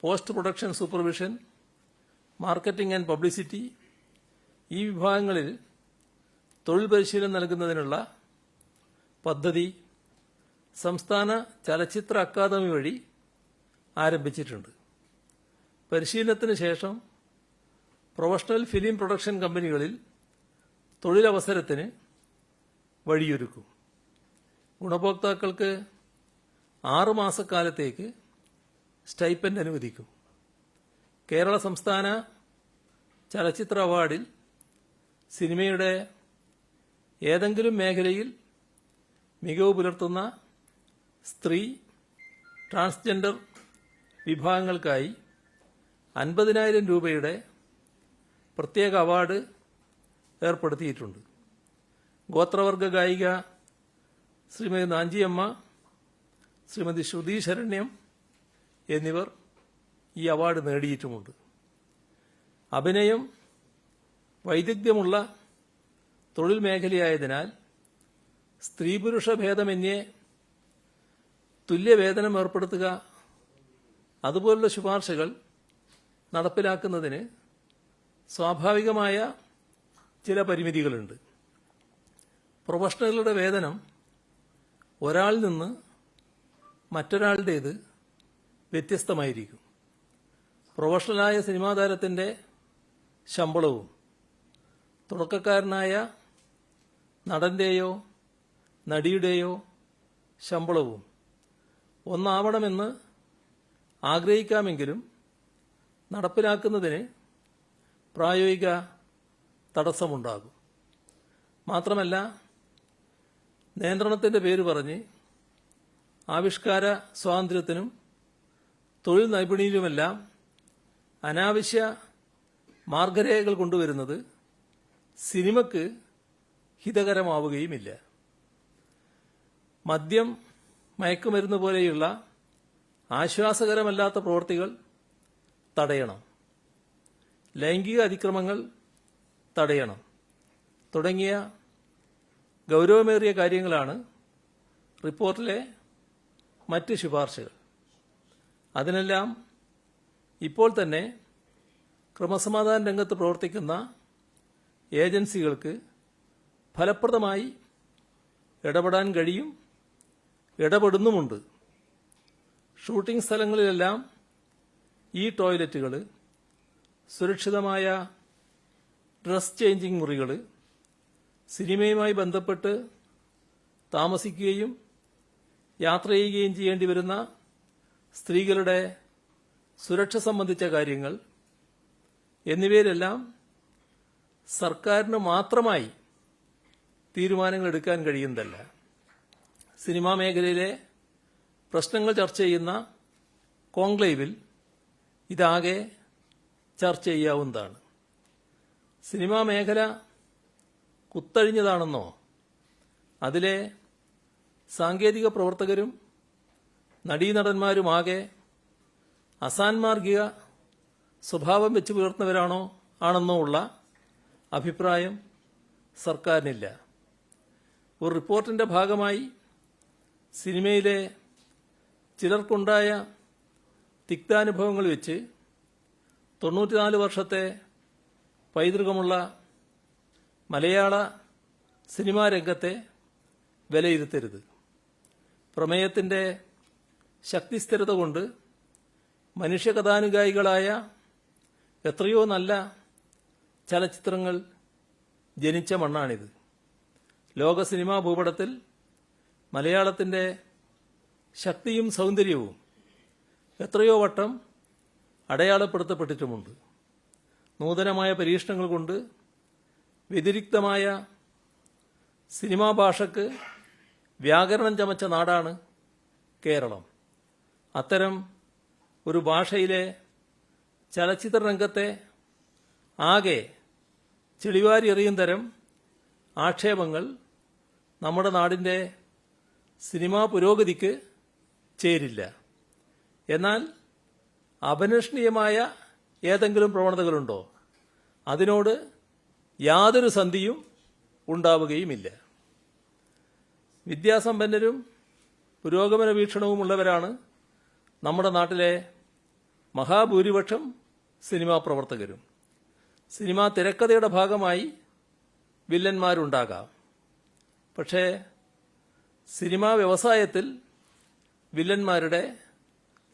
Speaker 1: post production supervision, marketing and publicity ഈ വിഭാഗങ്ങളിൽ തൊഴിൽ പരിശീലനം നൽകുന്നതിനുള്ള പദ്ധതി സംസ്ഥാന ചലച്ചിത്ര അക്കാദമി വഴി ആരംഭിച്ചിട്ടുണ്ട്. പരിശീലനത്തിന് ശേഷം പ്രൊഫഷണൽ ഫിലിം പ്രൊഡക്ഷൻ കമ്പനികളിൽ തൊഴിലവസരത്തിന് വഴിയൊരുക്കും. ഗുണഭോക്താക്കൾക്ക് 6 മാസക്കാലത്തേക്ക് സ്റ്റൈപ്പൻഡ് അനുവദിക്കും. കേരള സംസ്ഥാന ചലച്ചിത്ര അവാർഡിൽ സിനിമയുടെ ഏതെങ്കിലും മേഖലയിൽ മികവ് പുലർത്തുന്ന സ്ത്രീ, ട്രാൻസ്ജെൻഡർ വിഭാഗങ്ങൾക്കായി 50,000 രൂപയുടെ പ്രത്യേക അവാർഡ് ഏർപ്പെടുത്തിയിട്ടുണ്ട്. ഗോത്രവർഗ ഗായിക ശ്രീമതി നാഞ്ചിയമ്മ, ശ്രീമതി ശ്രുതി ശരണ്യം എന്നിവർ ഈ അവാർഡ് നേടിയിട്ടുമുണ്ട്. അഭിനയം, വൈദഗ്ധ്യമുള്ള തൊഴിൽ മേഖലയായതിനാൽ സ്ത്രീ പുരുഷ ഭേദമന്യേ തുല്യവേതനം ഏർപ്പെടുത്തുക അതുപോലുള്ള ശുപാർശകൾ നടപ്പിലാക്കുന്നതിന് സ്വാഭാവികമായ ചില പരിമിതികളുണ്ട്. പ്രൊഫഷണലുകളുടെ വേതനം ഒരാളിൽ നിന്ന് മറ്റൊരാളുടേത് വ്യത്യസ്തമായിരിക്കും. പ്രൊഫഷണലായ സിനിമാ താരത്തിൻ്റെ ശമ്പളവും തുടക്കക്കാരനായ നടന്റെയോ നടിയുടെയോ ശമ്പളവും ഒന്നാവണമെന്ന് ആഗ്രഹിക്കാമെങ്കിലും നടപ്പിലാക്കുന്നതിന് പ്രായോഗിക തടസ്സമുണ്ടാകും. മാത്രമല്ല, നിയന്ത്രണത്തിൻ്റെ പേര് പറഞ്ഞ് ആവിഷ്കാര സ്വാതന്ത്ര്യത്തിനും തൊഴിൽ നൈപുണ്യത്തിനുമെല്ലാം അനാവശ്യ മാർഗരേഖകൾ കൊണ്ടുവരുന്നത് സിനിമയ്ക്ക് ഹിതകരമാവുകയുമില്ല. മദ്യം, മയക്കുമരുന്ന് പോലെയുള്ള ആശ്വാസകരമല്ലാത്ത പ്രവൃത്തികൾ തടയണം, ലൈംഗിക അതിക്രമങ്ങൾ തടയണം തുടങ്ങിയ ഗൗരവമേറിയ കാര്യങ്ങളാണ് റിപ്പോർട്ടിലെ മറ്റ് ശുപാർശകൾ. അതിനെല്ലാം ഇപ്പോൾ തന്നെ ക്രമസമാധാന രംഗത്ത് പ്രവർത്തിക്കുന്ന ഏജൻസികൾക്ക് ഫലപ്രദമായി ഇടപെടാൻ കഴിയും, ഇടപെടുന്നുമുണ്ട്. ഷൂട്ടിംഗ് സ്ഥലങ്ങളിലെല്ലാം ഈ ടോയ്ലറ്റുകൾ, സുരക്ഷിതമായ ഡ്രസ് ചേഞ്ചിങ് മുറികൾ, സിനിമയുമായി ബന്ധപ്പെട്ട് താമസിക്കുകയും യാത്ര ചെയ്യുകയും ചെയ്യേണ്ടി വരുന്ന സ്ത്രീകളുടെ സുരക്ഷ സംബന്ധിച്ച കാര്യങ്ങൾ എന്നിവയിലെല്ലാം സർക്കാരിന് മാത്രമായി തീരുമാനങ്ങൾ എടുക്കാൻ കഴിയുന്നതല്ല. സിനിമാ മേഖലയിലെ പ്രശ്നങ്ങൾ ചർച്ച ചെയ്യുന്ന കോൺക്ലേവിൽ ഇതാകെ ചർച്ച ചെയ്യാവുന്നതാണ്. സിനിമാ മേഖല കുത്തഴിഞ്ഞതാണെന്നോ അതിലെ സാങ്കേതിക പ്രവർത്തകരും നടീനടന്മാരുമാകെ അസാൻമാർഗിക സ്വഭാവം വെച്ച് പുലർത്തുന്നവരാണോ ആണെന്നോ ഉള്ള അഭിപ്രായം സർക്കാരിനില്ല. ഒരു റിപ്പോർട്ടിന്റെ ഭാഗമായി സിനിമയിലെ ചിലർക്കുണ്ടായ തിക്താനുഭവങ്ങൾ വെച്ച് 94 വർഷത്തെ പൈതൃകമുള്ള മലയാള സിനിമാ രംഗത്തെ വിലയിരുത്തരുത്. പ്രമേയത്തിന്റെ ശക്തിസ്ഥിരത കൊണ്ട് മനുഷ്യകഥാനുഗായികളായ എത്രയോ നല്ല ചലച്ചിത്രങ്ങൾ ജനിച്ച മണ്ണാണിത്. ലോക സിനിമാ ഭൂപടത്തിൽ മലയാളത്തിന്റെ ശക്തിയും സൗന്ദര്യവും എത്രയോ വട്ടം അടയാളപ്പെടുത്തപ്പെട്ടിട്ടുമുണ്ട്. നൂതനമായ പരീക്ഷണങ്ങൾ കൊണ്ട് വ്യതിരിക്തമായ സിനിമാ ഭാഷയ്ക്ക് വ്യാകരണം ചമച്ച നാടാണ് കേരളം. അത്തരം ഒരു ഭാഷയിലെ ചലച്ചിത്ര രംഗത്തെ ആകെ ചെളിവാരി എറിയും തരം ആക്ഷേപങ്ങൾ നമ്മുടെ നാടിന്റെ സിനിമാ പുരോഗതിക്ക് ചേരില്ല. എന്നാൽ അപനിഷ്ണീയമായ ഏതെങ്കിലും പ്രവണതകളുണ്ടോ? അതിനോട് യാതൊരു സന്ധിയും ഉണ്ടാവുകയുമില്ല. വിദ്യാസമ്പന്നരും പുരോഗമന വീക്ഷണവുമുള്ളവരാണ് നമ്മുടെ നാട്ടിലെ മഹാഭൂരിപക്ഷം സിനിമാ പ്രവർത്തകരും. സിനിമാ തിരക്കഥയുടെ ഭാഗമായി വില്ലന്മാരുണ്ടാകാം. പക്ഷേ സിനിമാ വ്യവസായത്തിൽ വില്ലന്മാരുടെ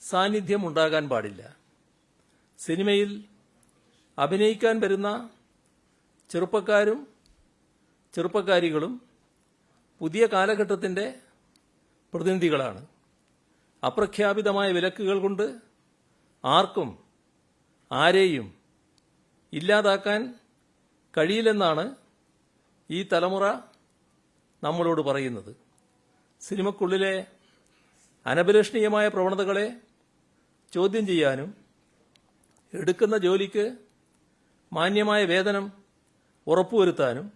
Speaker 1: സാന്നിധ്യം ഉണ്ടാകാൻ പാടില്ല. സിനിമയിൽ അഭിനയിക്കാൻ വരുന്ന ചെറുപ്പക്കാരും ചെറുപ്പക്കാരികളും പുതിയ കാലഘട്ടത്തിന്റെ പ്രതിനിധികളാണ്. അപ്രഖ്യാപിതമായ വിലക്കുകൾ കൊണ്ട് ആർക്കും ആരെയും ഇല്ലാതാക്കാൻ കഴിയില്ലെന്നാണ് ഈ തലമുറ നമ്മളോട് പറയുന്നത്. സിനിമയ്ക്കുള്ളിലെ അനഭിലഷണീയമായ പ്രവണതകളെ ചോദ്യം ചെയ്യാനും എടുക്കുന്ന ജോലിക്ക് മാന്യമായ വേതനം ഉറപ്പുവരുത്താനും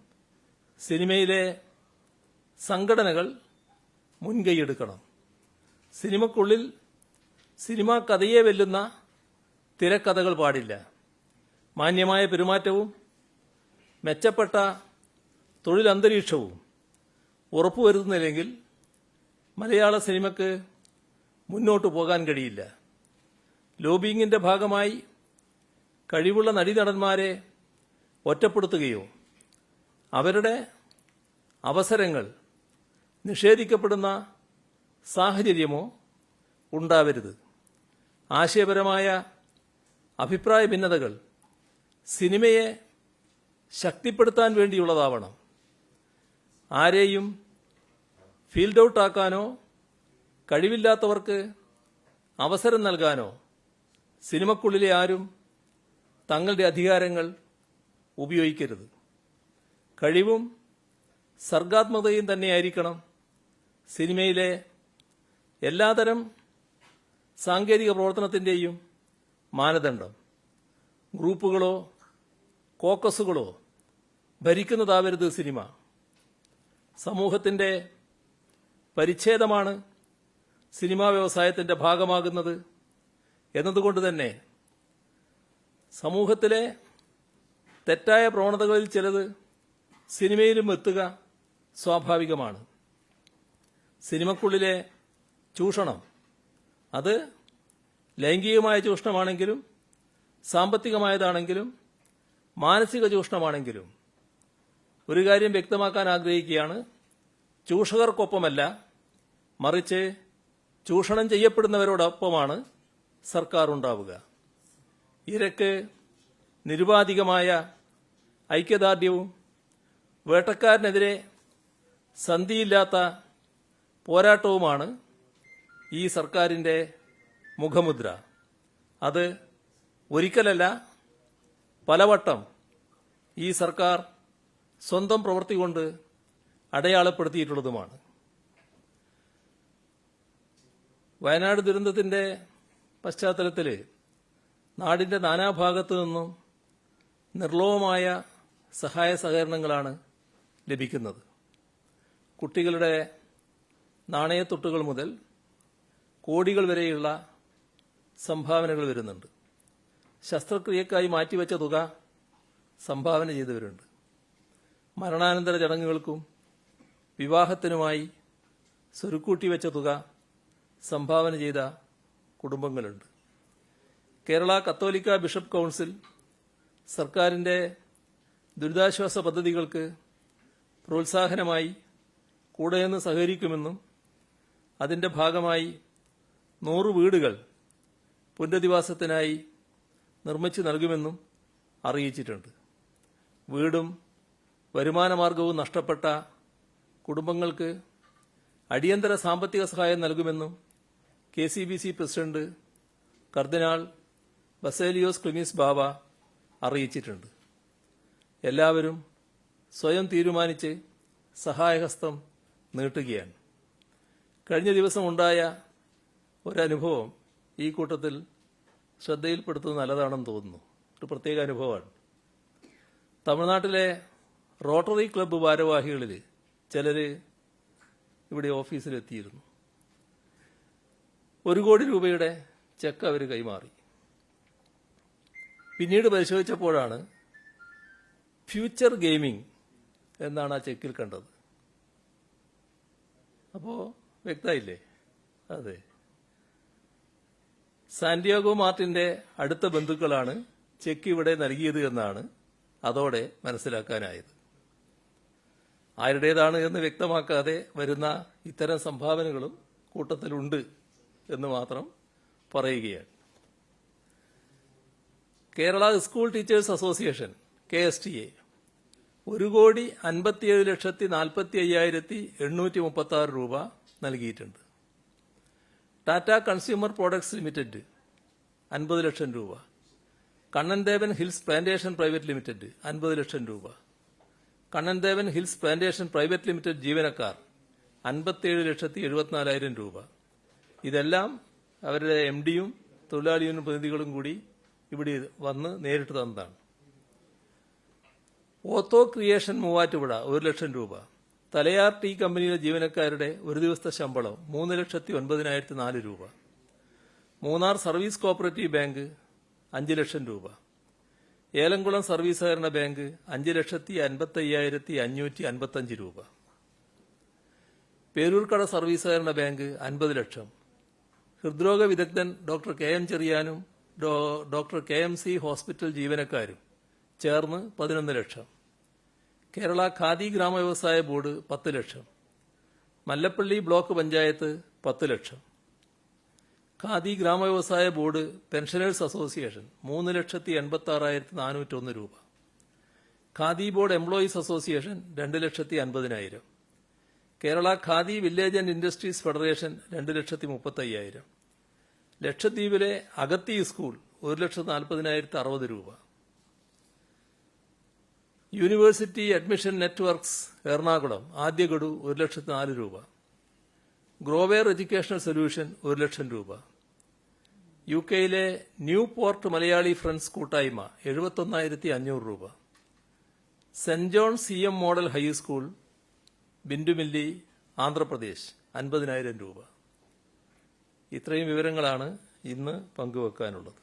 Speaker 1: സിനിമയിലെ സംഘടനകൾ മുൻകൈയെടുക്കണം. സിനിമയ്ക്കുള്ളിൽ സിനിമാ കഥയെ വെല്ലുന്ന തിരക്കഥകൾ പാടില്ല. മാന്യമായ പെരുമാറ്റവും മെച്ചപ്പെട്ട തൊഴിലന്തരീക്ഷവും ഉറപ്പുവരുത്തുന്നില്ലെങ്കിൽ മലയാള സിനിമയ്ക്ക് മുന്നോട്ട് പോകാൻ കഴിയില്ല. ലോബിയിങ്ങിന്റെ ഭാഗമായി കഴിവുള്ള നടീനടന്മാരെ ഒറ്റപ്പെടുത്തുകയോ അവരുടെ അവസരങ്ങൾ നിഷേധിക്കപ്പെടുന്ന സാഹചര്യമോ ഉണ്ടാവരുത്. ആശയപരമായ അഭിപ്രായ ഭിന്നതകൾ സിനിമയെ ശക്തിപ്പെടുത്താൻ വേണ്ടിയുള്ളതാവണം. ആരെയും ഫീൽഡ് ഔട്ടാക്കാനോ കഴിവില്ലാത്തവർക്ക് അവസരം നൽകാനോ സിനിമക്കുള്ളിലെ ആരും തങ്ങളുടെ അധികാരങ്ങൾ ഉപയോഗിക്കരുത്. കഴിവും സർഗാത്മകതയും തന്നെയായിരിക്കണം സിനിമയിലെ എല്ലാതരം സാങ്കേതിക പ്രവർത്തനത്തിൻ്റെയും മാനദണ്ഡം. ഗ്രൂപ്പുകളോ കോക്കസുകളോ ഭരിക്കുന്നതാവരുത് സിനിമ. സമൂഹത്തിൻ്റെ പരിച്ഛേദമാണ് സിനിമാ വ്യവസായത്തിൻ്റെ ഭാഗമാകുന്നത് എന്നതുകൊണ്ട് തന്നെ സമൂഹത്തിലെ തെറ്റായ പ്രവണതകളിൽ ചിലത് സിനിമയിലും എത്തുക സ്വാഭാവികമാണ്. സിനിമക്കുള്ളിലെ ചൂഷണം അത് ലൈംഗികമായ ചൂഷണമാണെങ്കിലും സാമ്പത്തികമായതാണെങ്കിലും മാനസിക ചൂഷണമാണെങ്കിലും ഒരു കാര്യം വ്യക്തമാക്കാൻ ആഗ്രഹിക്കുകയാണ്. ചൂഷകർക്കൊപ്പമല്ല, മറിച്ച് ചൂഷണം ചെയ്യപ്പെടുന്നവരോടൊപ്പമാണ് സർക്കാർ ഉണ്ടാവുക. ഇരക്ക് നിരുപാധികമായ ഐക്യദാർഢ്യവും വേട്ടക്കാരനെതിരെ സന്ധിയില്ലാത്ത പോരാട്ടവുമാണ് ഈ സർക്കാരിൻ്റെ മുഖമുദ്ര. അത് ഒരിക്കലല്ല പലവട്ടം ഈ സർക്കാർ സ്വന്തം പ്രവൃത്തി കൊണ്ട് അടയാളപ്പെടുത്തിയിട്ടുള്ളതുമാണ്. വയനാട് ദുരന്തത്തിൻ്റെ പശ്ചാത്തലത്തിൽ നാടിൻ്റെ നാനാഭാഗത്തു നിന്നും നിർലോഭമായ സഹായ സഹകരണങ്ങളാണ് ലഭിക്കുന്നത്. കുട്ടികളുടെ നാണയത്തൊട്ടുകൾ മുതൽ കോടികൾ വരെയുള്ള സംഭാവനകൾ വരുന്നുണ്ട്. ശസ്ത്രക്രിയക്കായി മാറ്റിവെച്ച തുക സംഭാവന ചെയ്തവരുണ്ട്. മരണാനന്തര ചടങ്ങുകൾക്കും വിവാഹത്തിനുമായി സ്വരുക്കൂട്ടി വെച്ച തുക സംഭാവന ചെയ്ത കുടുംബങ്ങളുണ്ട്. കേരള കത്തോലിക്ക ബിഷപ്പ് കൗൺസിൽ സർക്കാരിൻ്റെ ദുരിതാശ്വാസ പദ്ധതികൾക്ക് പ്രോത്സാഹനമായി കൂടെയെന്ന് സഹകരിക്കുമെന്നും അതിൻ്റെ ഭാഗമായി 100 വീടുകൾ പുനരധിവാസത്തിനായി നിർമ്മിച്ചു നൽകുമെന്നും അറിയിച്ചിട്ടുണ്ട്. വീടും വരുമാനമാർഗവും നഷ്ടപ്പെട്ട കുടുംബങ്ങൾക്ക് അടിയന്തര സാമ്പത്തിക സഹായം നൽകുമെന്നും KCBC പ്രസിഡന്റ് കർദിനാൾ ബസേലിയോസ് ക്ലിമീസ് ബാവ അറിയിച്ചിട്ടുണ്ട്. എല്ലാവരും സ്വയം തീരുമാനിച്ച് സഹായഹസ്തം നീട്ടുകയാണ്. കഴിഞ്ഞ ദിവസം ഉണ്ടായ ഒരനുഭവം ഈ കൂട്ടത്തിൽ ശ്രദ്ധയിൽപ്പെടുത്തുന്നത് നല്ലതാണെന്ന് തോന്നുന്നു. ഒരു പ്രത്യേക അനുഭവമാണ്. തമിഴ്നാട്ടിലെ റോട്ടറി ക്ലബ്ബ് ഭാരവാഹികളിൽ ചിലർ ഇവിടെ ഓഫീസിലെത്തിയിരുന്നു. 1 കോടി രൂപയുടെ ചെക്ക് അവർ കൈമാറി. പിന്നീട് പരിശോധിച്ചപ്പോഴാണ് ഫ്യൂച്ചർ ഗെയിമിംഗ് എന്നാണ് ആ ചെക്കിൽ കണ്ടത്. അപ്പോൾ വ്യക്തമായില്ലേ? അതെ, സാന്റിയാഗോ മാർട്ടിന്റെ അടുത്ത ബന്ധുക്കളാണ് ചെക്ക് ഇവിടെ നൽകിയത് എന്നാണ് അതോടെ മനസ്സിലാക്കാനായത്. ആരുടേതാണ് എന്ന് വ്യക്തമാക്കാതെ വരുന്ന ഇത്തരം സംഭാവനകളും കൂട്ടത്തിലുണ്ട് എന്ന് മാത്രം പറയുകയാണ്. Kerala school teachers association KSTA 1,57,40,5,836 രൂപ നൽകിയിട്ടുണ്ട്. ടാറ്റ കൺസ്യൂമർ പ്രോഡക്ട്സ് ലിമിറ്റഡ് 50 ലക്ഷം രൂപ, Kannan Devan hills plantation private limited 50 ലക്ഷം രൂപ, Kannan Devan hills plantation private limited ജീവനക്കാർ 57,74,000 രൂപ. ഇതെല്ലാം അവരുടെ MDയും തൊഴിലാളി യൂണിയൻ പ്രതിനിധികളും കൂടി ഇവിടെ വന്ന് നേരിട്ട് തന്നതാണ്. ഓത്തോ ക്രിയേഷൻ മൂവാറ്റുപുഴ 1 ലക്ഷം രൂപ, തലയാർ ടീ കമ്പനിയിലെ ജീവനക്കാരുടെ ഒരു ദിവസത്തെ ശമ്പളം 3,09,004 രൂപ, Munnar service cooperative bank 5 lakh രൂപ, ഏലംകുളം സർവീസ് സഹകരണ ബാങ്ക് 5,55,555 രൂപ. പേരൂർക്കട സർവീസ് സഹകരണ ബാങ്ക് 50 ലക്ഷം. ഹൃദ്രോഗ വിദഗ്ധൻ ഡോക്ടർ കെ എം ചെറിയാനും doctor K M C hospital ജീവനക്കാരും ചേർന്ന് 11 ലക്ഷം. കേരള ഖാദി ഗ്രാമവ്യവസായ ബോർഡ് 10 ലക്ഷം. മല്ലപ്പള്ളി ബ്ലോക്ക് പഞ്ചായത്ത് 10 ലക്ഷം. ഖാദി ഗ്രാമവ്യവസായ ബോർഡ് പെൻഷനേഴ്സ് അസോസിയേഷൻ 3,86,401 രൂപ. Khadi board employees association 2,50,000. Kerala Khadi village and industries federation 2,35,000. ലക്ഷദ്വീപിലെ അഗത്തി സ്കൂൾ 1,40,060 രൂപ. യൂണിവേഴ്സിറ്റി അഡ്മിഷൻ നെറ്റ്വർക്ക്സ് എറണാകുളം ആദ്യ ഗഡു 1,04,000 രൂപ. ഗ്രോവെയർ എഡ്യൂക്കേഷണൽ സൊല്യൂഷൻ 1,00,000 രൂപ. യുകെയിലെ ന്യൂ പോർട്ട് മലയാളി ഫ്രണ്ട്സ് കൂട്ടായ്മ 71,500 രൂപ. Saint John CM model high school Bindumilli Andhra Pradesh 50,000 രൂപ. ഇത്രയും വിവരങ്ങളാണ് ഇന്ന് പങ്കുവെക്കാനുള്ളത്.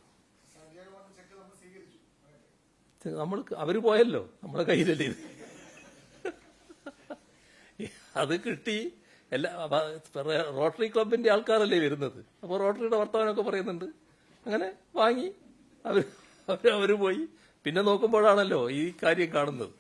Speaker 1: അവര് പോയല്ലോ, നമ്മളെ കയ്യിലല്ലേ ഇത്. അത് കിട്ടി. റോട്ടറി ക്ലബിന്റെ ആൾക്കാരല്ലേ വരുന്നത്, അപ്പോൾ റോട്ടറിയുടെ വർത്തമാനമൊക്കെ പറയുന്നുണ്ട്. അങ്ങനെ വാങ്ങി അവര് പോയി. പിന്നെ നോക്കുമ്പോഴാണല്ലോ ഈ കാര്യം കാണുന്നത്.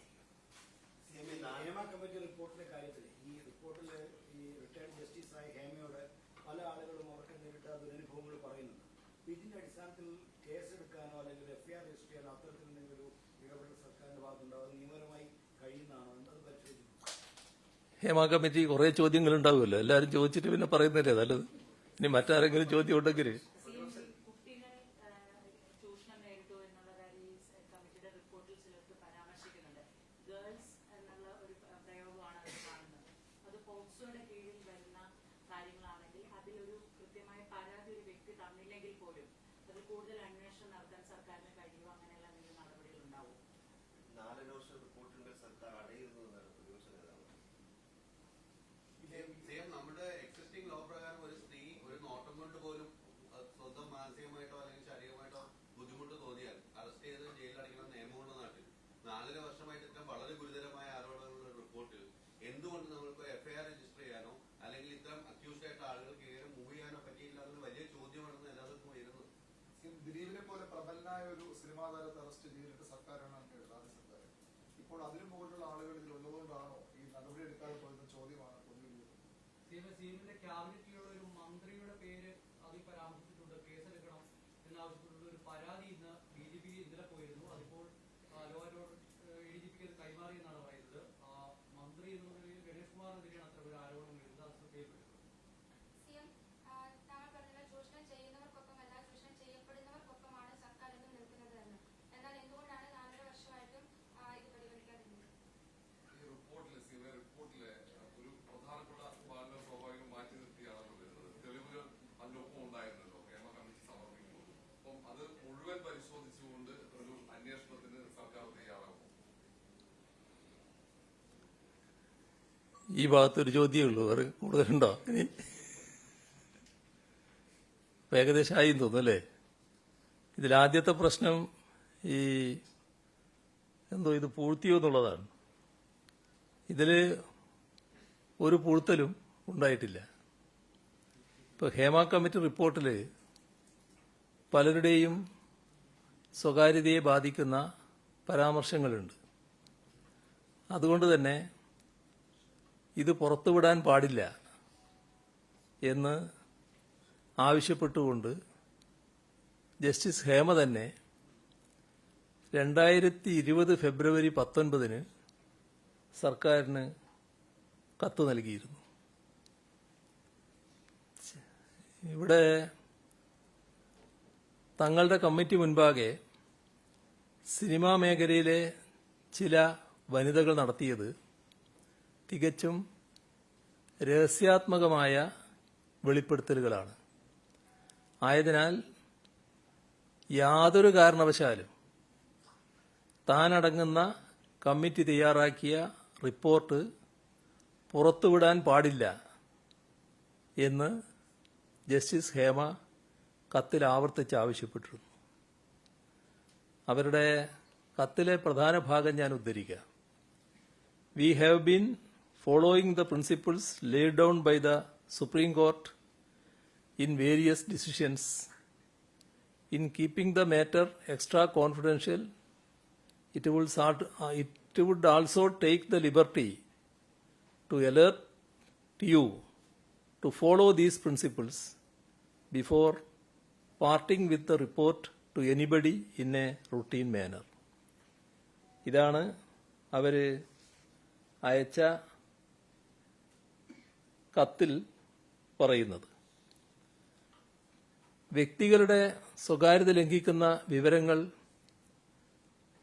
Speaker 1: ഹേമ കമ്മിറ്റി കുറെ ചോദ്യങ്ങൾ ഉണ്ടാവുമല്ലോ, എല്ലാവരും ചോദിച്ചിട്ട് പിന്നെ പറയുന്നതല്ലേ നല്ലത്. ഇനി മറ്റാരെങ്കിലും ചോദ്യം ഉണ്ടെങ്കിൽ
Speaker 2: നമ്മുടെ എക്സിസ്റ്റിംഗ് ലോ പ്രകാരം ഒരു സ്ത്രീ ഒരു നോട്ടം കൊണ്ട് പോലും സ്വന്തം മാനസികമായിട്ടോ അല്ലെങ്കിൽ ശാരീരികമായിട്ടോ ബുദ്ധിമുട്ട് തോന്നിയാൽ അറസ്റ്റ് ചെയ്ത് ജയിലിലടയ്ക്കണം നിയമമുള്ള നാട്ടിൽ 4 വർഷമായിട്ട് ഇത്തരം വളരെ ഗുരുതരമായ ആരോപണങ്ങളുടെ റിപ്പോർട്ടിൽ എന്തുകൊണ്ട് നമ്മൾക്ക് FIR രജിസ്റ്റർ ചെയ്യാനോ അല്ലെങ്കിൽ ഇത്തരം അക്യൂസ്ഡ് ആയിട്ട് ആളുകൾക്ക് ഇങ്ങനെ മൂവ് ചെയ്യാനോ പറ്റിയില്ല എന്നൊരു വലിയ ചോദ്യമാണെന്ന് എല്ലാവർക്കും വരുന്നത്.
Speaker 3: ദിലീപിനെ പോലെ പ്രബലനായ ഒരു സിനിമാ താരത്തെ അറസ്റ്റ് ചെയ്തിട്ട് സർക്കാരാണ് ആദ്യ സർക്കാർ. ഇപ്പോൾ അതിനു മുകളിലുള്ള ആളുകൾ ഇതിലുള്ളതുകൊണ്ടാണോ ഈ നടപടി എടുക്കാതെ പോയത് ചോദ്യമാണ്.
Speaker 4: സിഎമ്മിന്റെ ക്യാബിനറ്റിലുള്ള ഒരു മന്ത്രിയുടെ പേര് അതിൽ പരാമർശിച്ചിട്ടുണ്ട്. കേസെടുക്കണം എന്നാവശ്യപ്പെട്ടുള്ള ഒരു പരാതി ഇന്ന് DGP ഇന്നലെ പോയിരുന്നു. അതിപ്പോൾ ലോ ആൻഡ് ഓർഡർ ADGPക്ക് അത് കൈമാറി എന്നാണ് പറയുന്നത്. മന്ത്രി എന്നുള്ള ഗണേഷ് കുമാറിനെതിരെയാണ് അത്ര ഒരു ആരോപണം വരുന്നത്. അത് ശ്രദ്ധയിൽപ്പെട്ടു.
Speaker 5: പരിശോധിച്ചുകൊണ്ട് ഒരു അന്വേഷണത്തിന് സർക്കാർ തയ്യാറാകും.
Speaker 1: ഈ ഭാഗത്തൊരു ചോദ്യമേ ഉള്ളൂ, വേറെ കൂടുതലുണ്ടോ? ഇനി ഏകദേശം ആയി തോന്നുന്നു അല്ലേ? ഇതിലാദ്യത്തെ പ്രശ്നം ഈ ഇത് പൂഴ്ത്തിയോ എന്നുള്ളതാണ്. ഇതിൽ ഒരു പൂഴ്ത്തലും ഉണ്ടായിട്ടില്ല. ഇപ്പൊ ഹേമ കമ്മിറ്റി റിപ്പോർട്ടിൽ പലരുടെയും സ്വകാര്യതയെ ബാധിക്കുന്ന പരാമർശങ്ങളുണ്ട്. അതുകൊണ്ട് തന്നെ ഇത് പുറത്തുവിടാൻ പാടില്ല എന്ന് ആവശ്യപ്പെട്ടുകൊണ്ട് ജസ്റ്റിസ് ഹേമ തന്നെ 2020 ഫെബ്രുവരി 19 സർക്കാരിന് കത്ത് നൽകിയിരുന്നു. ഇവിടെ തങ്ങളുടെ കമ്മിറ്റി മുൻപാകെ സിനിമാ മേഖലയിലെ ചില വനിതകൾ നടത്തിയത് തികച്ചും രഹസ്യാത്മകമായ വെളിപ്പെടുത്തലുകളാണ്. ആയതിനാൽ യാതൊരു കാരണവശാലും താനടങ്ങുന്ന കമ്മിറ്റി തയ്യാറാക്കിയ റിപ്പോർട്ട് പുറത്തുവിടാൻ പാടില്ല എന്ന് ജസ്റ്റിസ് ഹേമ കത്തിൽ ആവർത്തിച്ച് ആവശ്യപ്പെട്ടിരുന്നു. അവരുടെ കത്തിലെ പ്രധാന ഭാഗം ഞാൻ ഉദ്ധരിക്കാം. We have been following the principles laid down by the Supreme Court in various decisions. In keeping the matter extra confidential, it would also take the liberty to alert you to follow these principles before parting with the report to anybody in a routine manner. ഇതാണ് അവർ അയച്ച കത്തിൽ പറയുന്നത്. വ്യക്തികളുടെ സ്വകാര്യത ലംഘിക്കുന്ന വിവരങ്ങൾ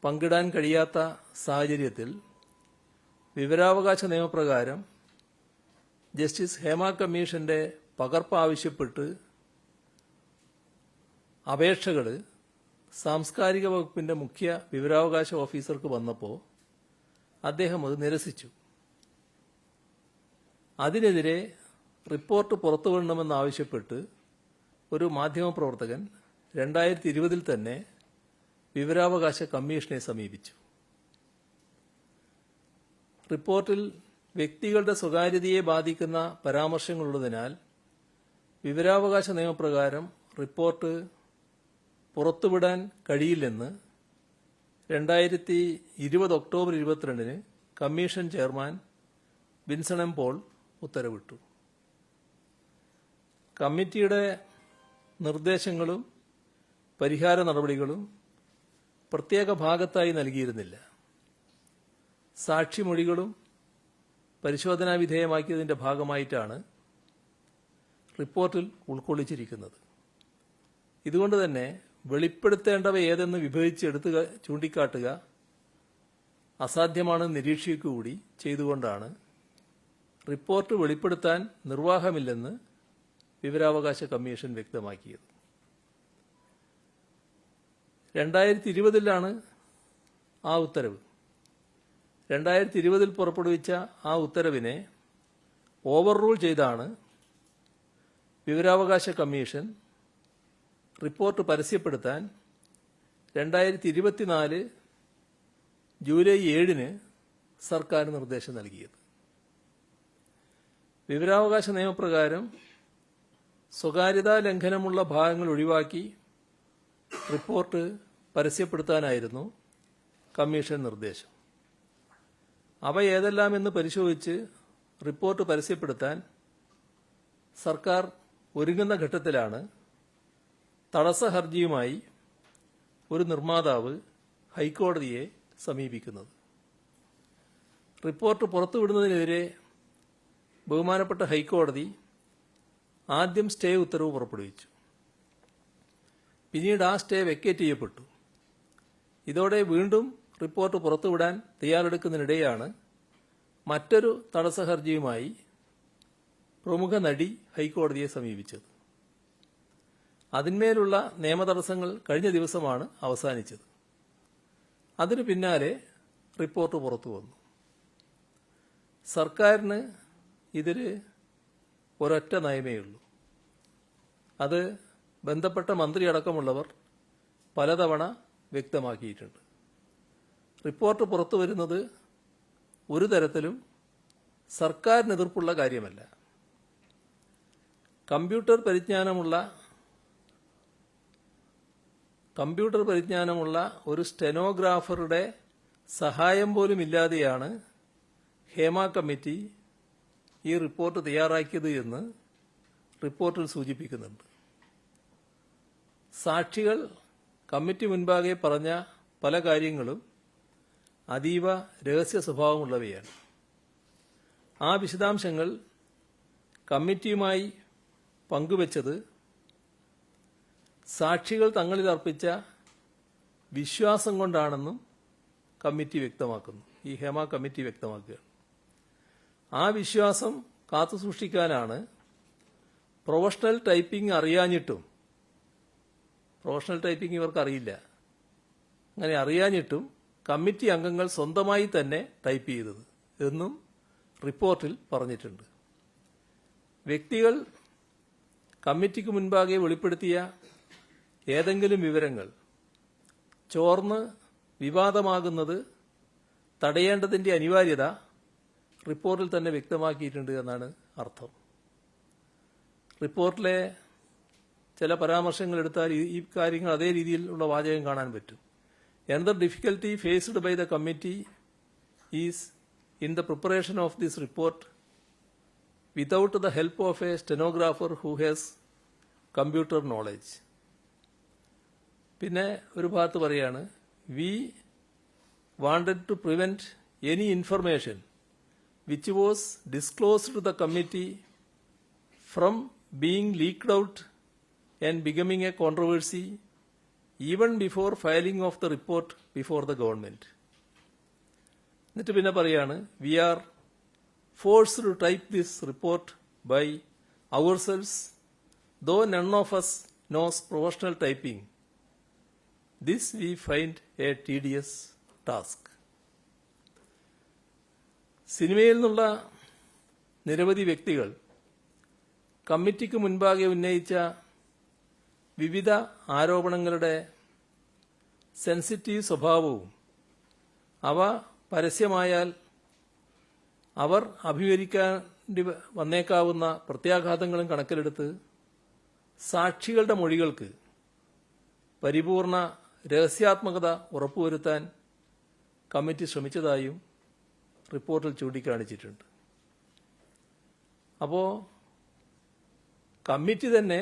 Speaker 1: പങ്കിടാൻ കഴിയാത്ത സാഹചര്യത്തിൽ വിവരാവകാശ നിയമപ്രകാരം ജസ്റ്റിസ് ഹേമ കമ്മീഷന്റെ പകർപ്പ് ആവശ്യപ്പെട്ട് അപേക്ഷകൾ സാംസ്കാരിക വകുപ്പിന്റെ മുഖ്യ വിവരാവകാശ ഓഫീസർക്ക് വന്നപ്പോൾ അദ്ദേഹം അത് നിരസിച്ചു. അതിനെതിരെ റിപ്പോർട്ട് പുറത്തുവിടണമെന്നാവശ്യപ്പെട്ട് ഒരു മാധ്യമപ്രവർത്തകൻ 2020 തന്നെ വിവരാവകാശ കമ്മീഷനെ സമീപിച്ചു. റിപ്പോർട്ടിൽ വ്യക്തികളുടെ സ്വകാര്യതയെ ബാധിക്കുന്ന പരാമർശങ്ങളുള്ളതിനാൽ വിവരാവകാശ നിയമപ്രകാരം റിപ്പോർട്ട് പുറത്തുവിടാൻ കഴിയില്ലെന്ന് 2020 October 22 commission chairman Vinson M Paul ഉത്തരവിട്ടു. കമ്മിറ്റിയുടെ നിർദ്ദേശങ്ങളും പരിഹാര നടപടികളും പ്രത്യേക ഭാഗത്തായി നൽകിയിരുന്നില്ല. സാക്ഷിമൊഴികളും പരിശോധനാ വിധേയമാക്കിയതിന്റെ ഭാഗമായിട്ടാണ് റിപ്പോർട്ടിൽ ഉൾക്കൊള്ളിച്ചിരിക്കുന്നത്. ഇതുകൊണ്ട് തന്നെ വെളിപ്പെടുത്തേണ്ടവ ഏതെന്ന് വിഭജിച്ച് ചൂണ്ടിക്കാട്ടുക അസാധ്യമാണെന്ന് നിരീക്ഷിക്കുകകൂടി ചെയ്തുകൊണ്ടാണ് റിപ്പോർട്ട് വെളിപ്പെടുത്താൻ നിർവാഹമില്ലെന്ന് വിവരാവകാശ കമ്മീഷൻ വ്യക്തമാക്കിയത്. 2020 ആ ഉത്തരവ്. 2020 പുറപ്പെടുവിച്ച ആ ഉത്തരവിനെ ഓവർ റൂൾ ചെയ്താണ് വിവരാവകാശ കമ്മീഷൻ റിപ്പോർട്ട് പരസ്യപ്പെടുത്താൻ 2024 ജൂലൈ 7 സർക്കാർ നിർദ്ദേശം നൽകിയത്. വിവരാവകാശ നിയമപ്രകാരം സ്വകാര്യതാ ലംഘനമുള്ള ഭാഗങ്ങൾ ഒഴിവാക്കി റിപ്പോർട്ട് പരസ്യപ്പെടുത്താനായിരുന്നു കമ്മീഷൻ നിർദ്ദേശം. അവ ഏതെല്ലാമെന്ന് പരിശോധിച്ച് റിപ്പോർട്ട് പരസ്യപ്പെടുത്താൻ സർക്കാർ ഒരുങ്ങുന്ന ഘട്ടത്തിലാണ് തടസ്സ ഹർജിയുമായി ഒരു നിർമ്മാതാവ് ഹൈക്കോടതിയെ സമീപിക്കുന്നത്. റിപ്പോർട്ട് പുറത്തുവിടുന്നതിനെതിരെ ബഹുമാനപ്പെട്ട ഹൈക്കോടതി ആദ്യം സ്റ്റേ ഉത്തരവ് പുറപ്പെടുവിച്ചു. പിന്നീട് ആ സ്റ്റേ വെക്കേറ്റ് ചെയ്യപ്പെട്ടു. ഇതോടെ വീണ്ടും റിപ്പോർട്ട് പുറത്തുവിടാൻ തയ്യാറെടുക്കുന്നതിനിടെയാണ് മറ്റൊരു തടസ്സ ഹർജിയുമായി പ്രമുഖ നടി ഹൈക്കോടതിയെ സമീപിച്ചത്. അതിന്മേലുള്ള നിയമതടസ്സങ്ങൾ കഴിഞ്ഞ ദിവസമാണ് അവസാനിച്ചത്. അതിനു പിന്നാലെ റിപ്പോർട്ട് പുറത്തു വന്നു. സർക്കാരിന് ഇതിൽ ഒരൊറ്റ നയമേയുള്ളൂ. അത് ബന്ധപ്പെട്ട മന്ത്രിയടക്കമുള്ളവർ പലതവണ വ്യക്തമാക്കിയിട്ടുണ്ട്. റിപ്പോർട്ട് പുറത്തു വരുന്നത് ഒരു തരത്തിലും സർക്കാരിന് എതിർപ്പുള്ള കാര്യമല്ല. കമ്പ്യൂട്ടർ പരിജ്ഞാനമുള്ള ഒരു സ്റ്റെനോഗ്രാഫറുടെ സഹായം പോലും ഇല്ലാതെയാണ് ഹേമ കമ്മിറ്റി ഈ റിപ്പോർട്ട് തയ്യാറാക്കിയത് എന്ന് റിപ്പോർട്ടിൽ സൂചിപ്പിക്കുന്നുണ്ട്. സാക്ഷികൾ കമ്മിറ്റി മുൻപാകെ പറഞ്ഞ പല കാര്യങ്ങളും അതീവ രഹസ്യ സ്വഭാവമുള്ളവയാണ്. ആ വിശദാംശങ്ങൾ കമ്മിറ്റിയുമായി പങ്കുവച്ചത് സാക്ഷികൾ തങ്ങളിൽ അർപ്പിച്ച വിശ്വാസം കൊണ്ടാണെന്നും കമ്മിറ്റി വ്യക്തമാക്കുന്നു. ഈ ഹേമ കമ്മിറ്റി വ്യക്തമാക്കുകയാണ്. ആ വിശ്വാസം കാത്തുസൂക്ഷിക്കാനാണ് പ്രൊഫഷണൽ ടൈപ്പിംഗ് അറിയാഞ്ഞിട്ടും, പ്രൊഫഷണൽ ടൈപ്പിംഗ് ഇവർക്ക് അറിയില്ല, അങ്ങനെ അറിയാഞ്ഞിട്ടും കമ്മിറ്റി അംഗങ്ങൾ സ്വന്തമായി തന്നെ ടൈപ്പ് ചെയ്തത് എന്നും റിപ്പോർട്ടിൽ പറഞ്ഞിട്ടുണ്ട്. വ്യക്തികൾ കമ്മിറ്റിക്ക് മുൻപാകെ വെളിപ്പെടുത്തിയ ഏതെങ്കിലും വിവരങ്ങൾ ചോർന്ന് വിവാദമാകുന്നത് തടയേണ്ടതിന്റെ അനിവാര്യത റിപ്പോർട്ടിൽ തന്നെ വ്യക്തമാക്കിയിട്ടുണ്ട് എന്നാണ് അർത്ഥം. റിപ്പോർട്ടിലെ ചില പരാമർശങ്ങൾ എടുത്താൽ ഈ കാര്യങ്ങൾ അതേ രീതിയിലുള്ള വാചകം കാണാൻ പറ്റും. Another difficulty faced by the committee is in the preparation of this report without the help of a stenographer who has computer knowledge. പിന്നെ ഒരു ഭാഗത്ത് പറയാണ്, we wanted to prevent any information which was disclosed to the committee from being leaked out and becoming a controversy even before filing of the report before the government. എന്നിട്ട് പിന്നെ പറയാണ്, we are forced to type this report by ourselves, though none of us knows professional typing. This we find a tedious task. സിനിമയിൽ നിന്നുള്ള നിരവധി വ്യക്തികൾ കമ്മിറ്റിക്ക് മുൻപാകെ ഉന്നയിച്ച വിവിധ ആരോപണങ്ങളുടെ സെൻസിറ്റീവ് സ്വഭാവവും അവ പരസ്യമായാൽ അവർ അഭിമുഖീകരിക്കേണ്ടി വന്നേക്കാവുന്ന പ്രത്യാഘാതങ്ങളും കണക്കിലെടുത്ത് സാക്ഷികളുടെ മൊഴികൾക്ക് പരിപൂർണ രഹസ്യാത്മകത ഉറപ്പുവരുത്താൻ കമ്മിറ്റി ശ്രമിച്ചതായും റിപ്പോർട്ടിൽ ചൂണ്ടിക്കാണിച്ചിട്ടുണ്ട്. അപ്പോൾ കമ്മിറ്റി തന്നെ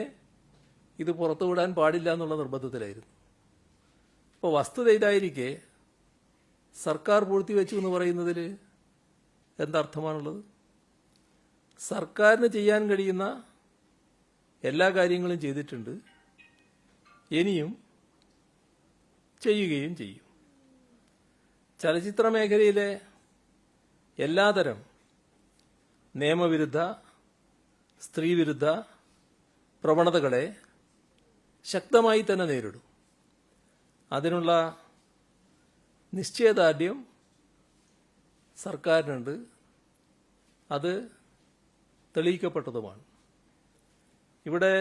Speaker 1: ഇത് പുറത്തുവിടാൻ പാടില്ല എന്നുള്ള നിർബന്ധത്തിലായിരുന്നു. അപ്പോൾ വസ്തുത ഇതായിരിക്കെ സർക്കാർ പൂഴ്ത്തിവെച്ചു എന്ന് പറയുന്നതിൽ എന്തർത്ഥമാണുള്ളത്? സർക്കാരിന് ചെയ്യാൻ കഴിയുന്ന എല്ലാ കാര്യങ്ങളും ചെയ്തിട്ടുണ്ട്, ഇനിയും ചെയ്യുകയും ചെയ്യും. ചലച്ചിത്ര മേഖലയിലെ എല്ലാതരം നിയമവിരുദ്ധ, സ്ത്രീവിരുദ്ധ പ്രവണതകളെ ശക്തമായി തന്നെ നേരിടും. അതിനുള്ള നിശ്ചയദാർഢ്യം സർക്കാരിനുണ്ട്, അത് തെളിയിക്കപ്പെട്ടതുമാണ്. ഇവിടെ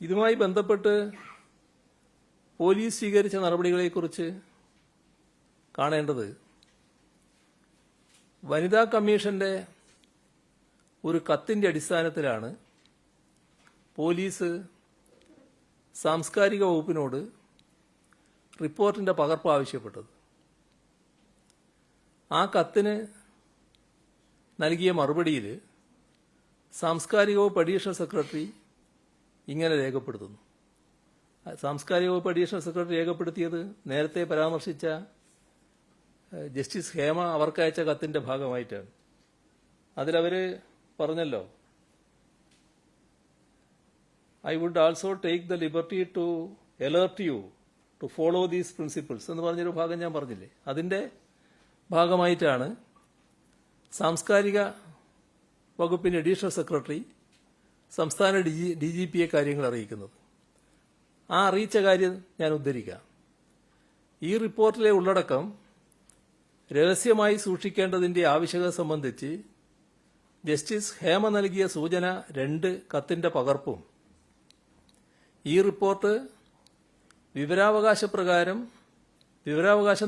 Speaker 1: ഇതുമായി ബന്ധപ്പെട്ട് പോലീസ് സ്വീകരിച്ച നടപടികളെക്കുറിച്ച് കാണേണ്ടത്, വനിതാ കമ്മീഷന്റെ ഒരു കത്തിന്റെ അടിസ്ഥാനത്തിലാണ് പോലീസ് സാംസ്കാരിക വകുപ്പിനോട് റിപ്പോർട്ടിന്റെ പകർപ്പ് ആവശ്യപ്പെട്ടത്. ആ കത്തിന് നൽകിയ മറുപടിയിൽ സാംസ്കാരിക വകുപ്പ് അഡീഷണൽ സെക്രട്ടറി ഇങ്ങനെ രേഖപ്പെടുത്തുന്നു. സാംസ്കാരിക വകുപ്പ് അഡീഷണൽ സെക്രട്ടറി രേഖപ്പെടുത്തിയത് നേരത്തെ പരാമർശിച്ച ജസ്റ്റിസ് ഹേമ അവർക്കയച്ച കത്തിന്റെ ഭാഗമായിട്ടാണ്. അതിലവർ പറഞ്ഞല്ലോ, I would also take the liberty to alert you to follow these principles എന്ന് പറഞ്ഞൊരു ഭാഗം ഞാൻ പറഞ്ഞില്ലേ, അതിന്റെ ഭാഗമായിട്ടാണ് സാംസ്കാരിക വകുപ്പിന്റെ അഡീഷണൽ സെക്രട്ടറി സംസ്ഥാന DGPയെ കാര്യങ്ങൾ അറിയിക്കുന്നത്. ആ അറിയിച്ച കാര്യം ഞാൻ ഉദ്ധരിക്കാം. ഈ റിപ്പോർട്ടിലെ ഉള്ളടക്കം രഹസ്യമായി സൂക്ഷിക്കേണ്ടതിന്റെ ആവശ്യകത സംബന്ധിച്ച് ജസ്റ്റിസ് ഹേമ നൽകിയ സൂചന 2 കത്തിന്റെ പകർപ്പും ഈ റിപ്പോർട്ട് വിവരാവകാശ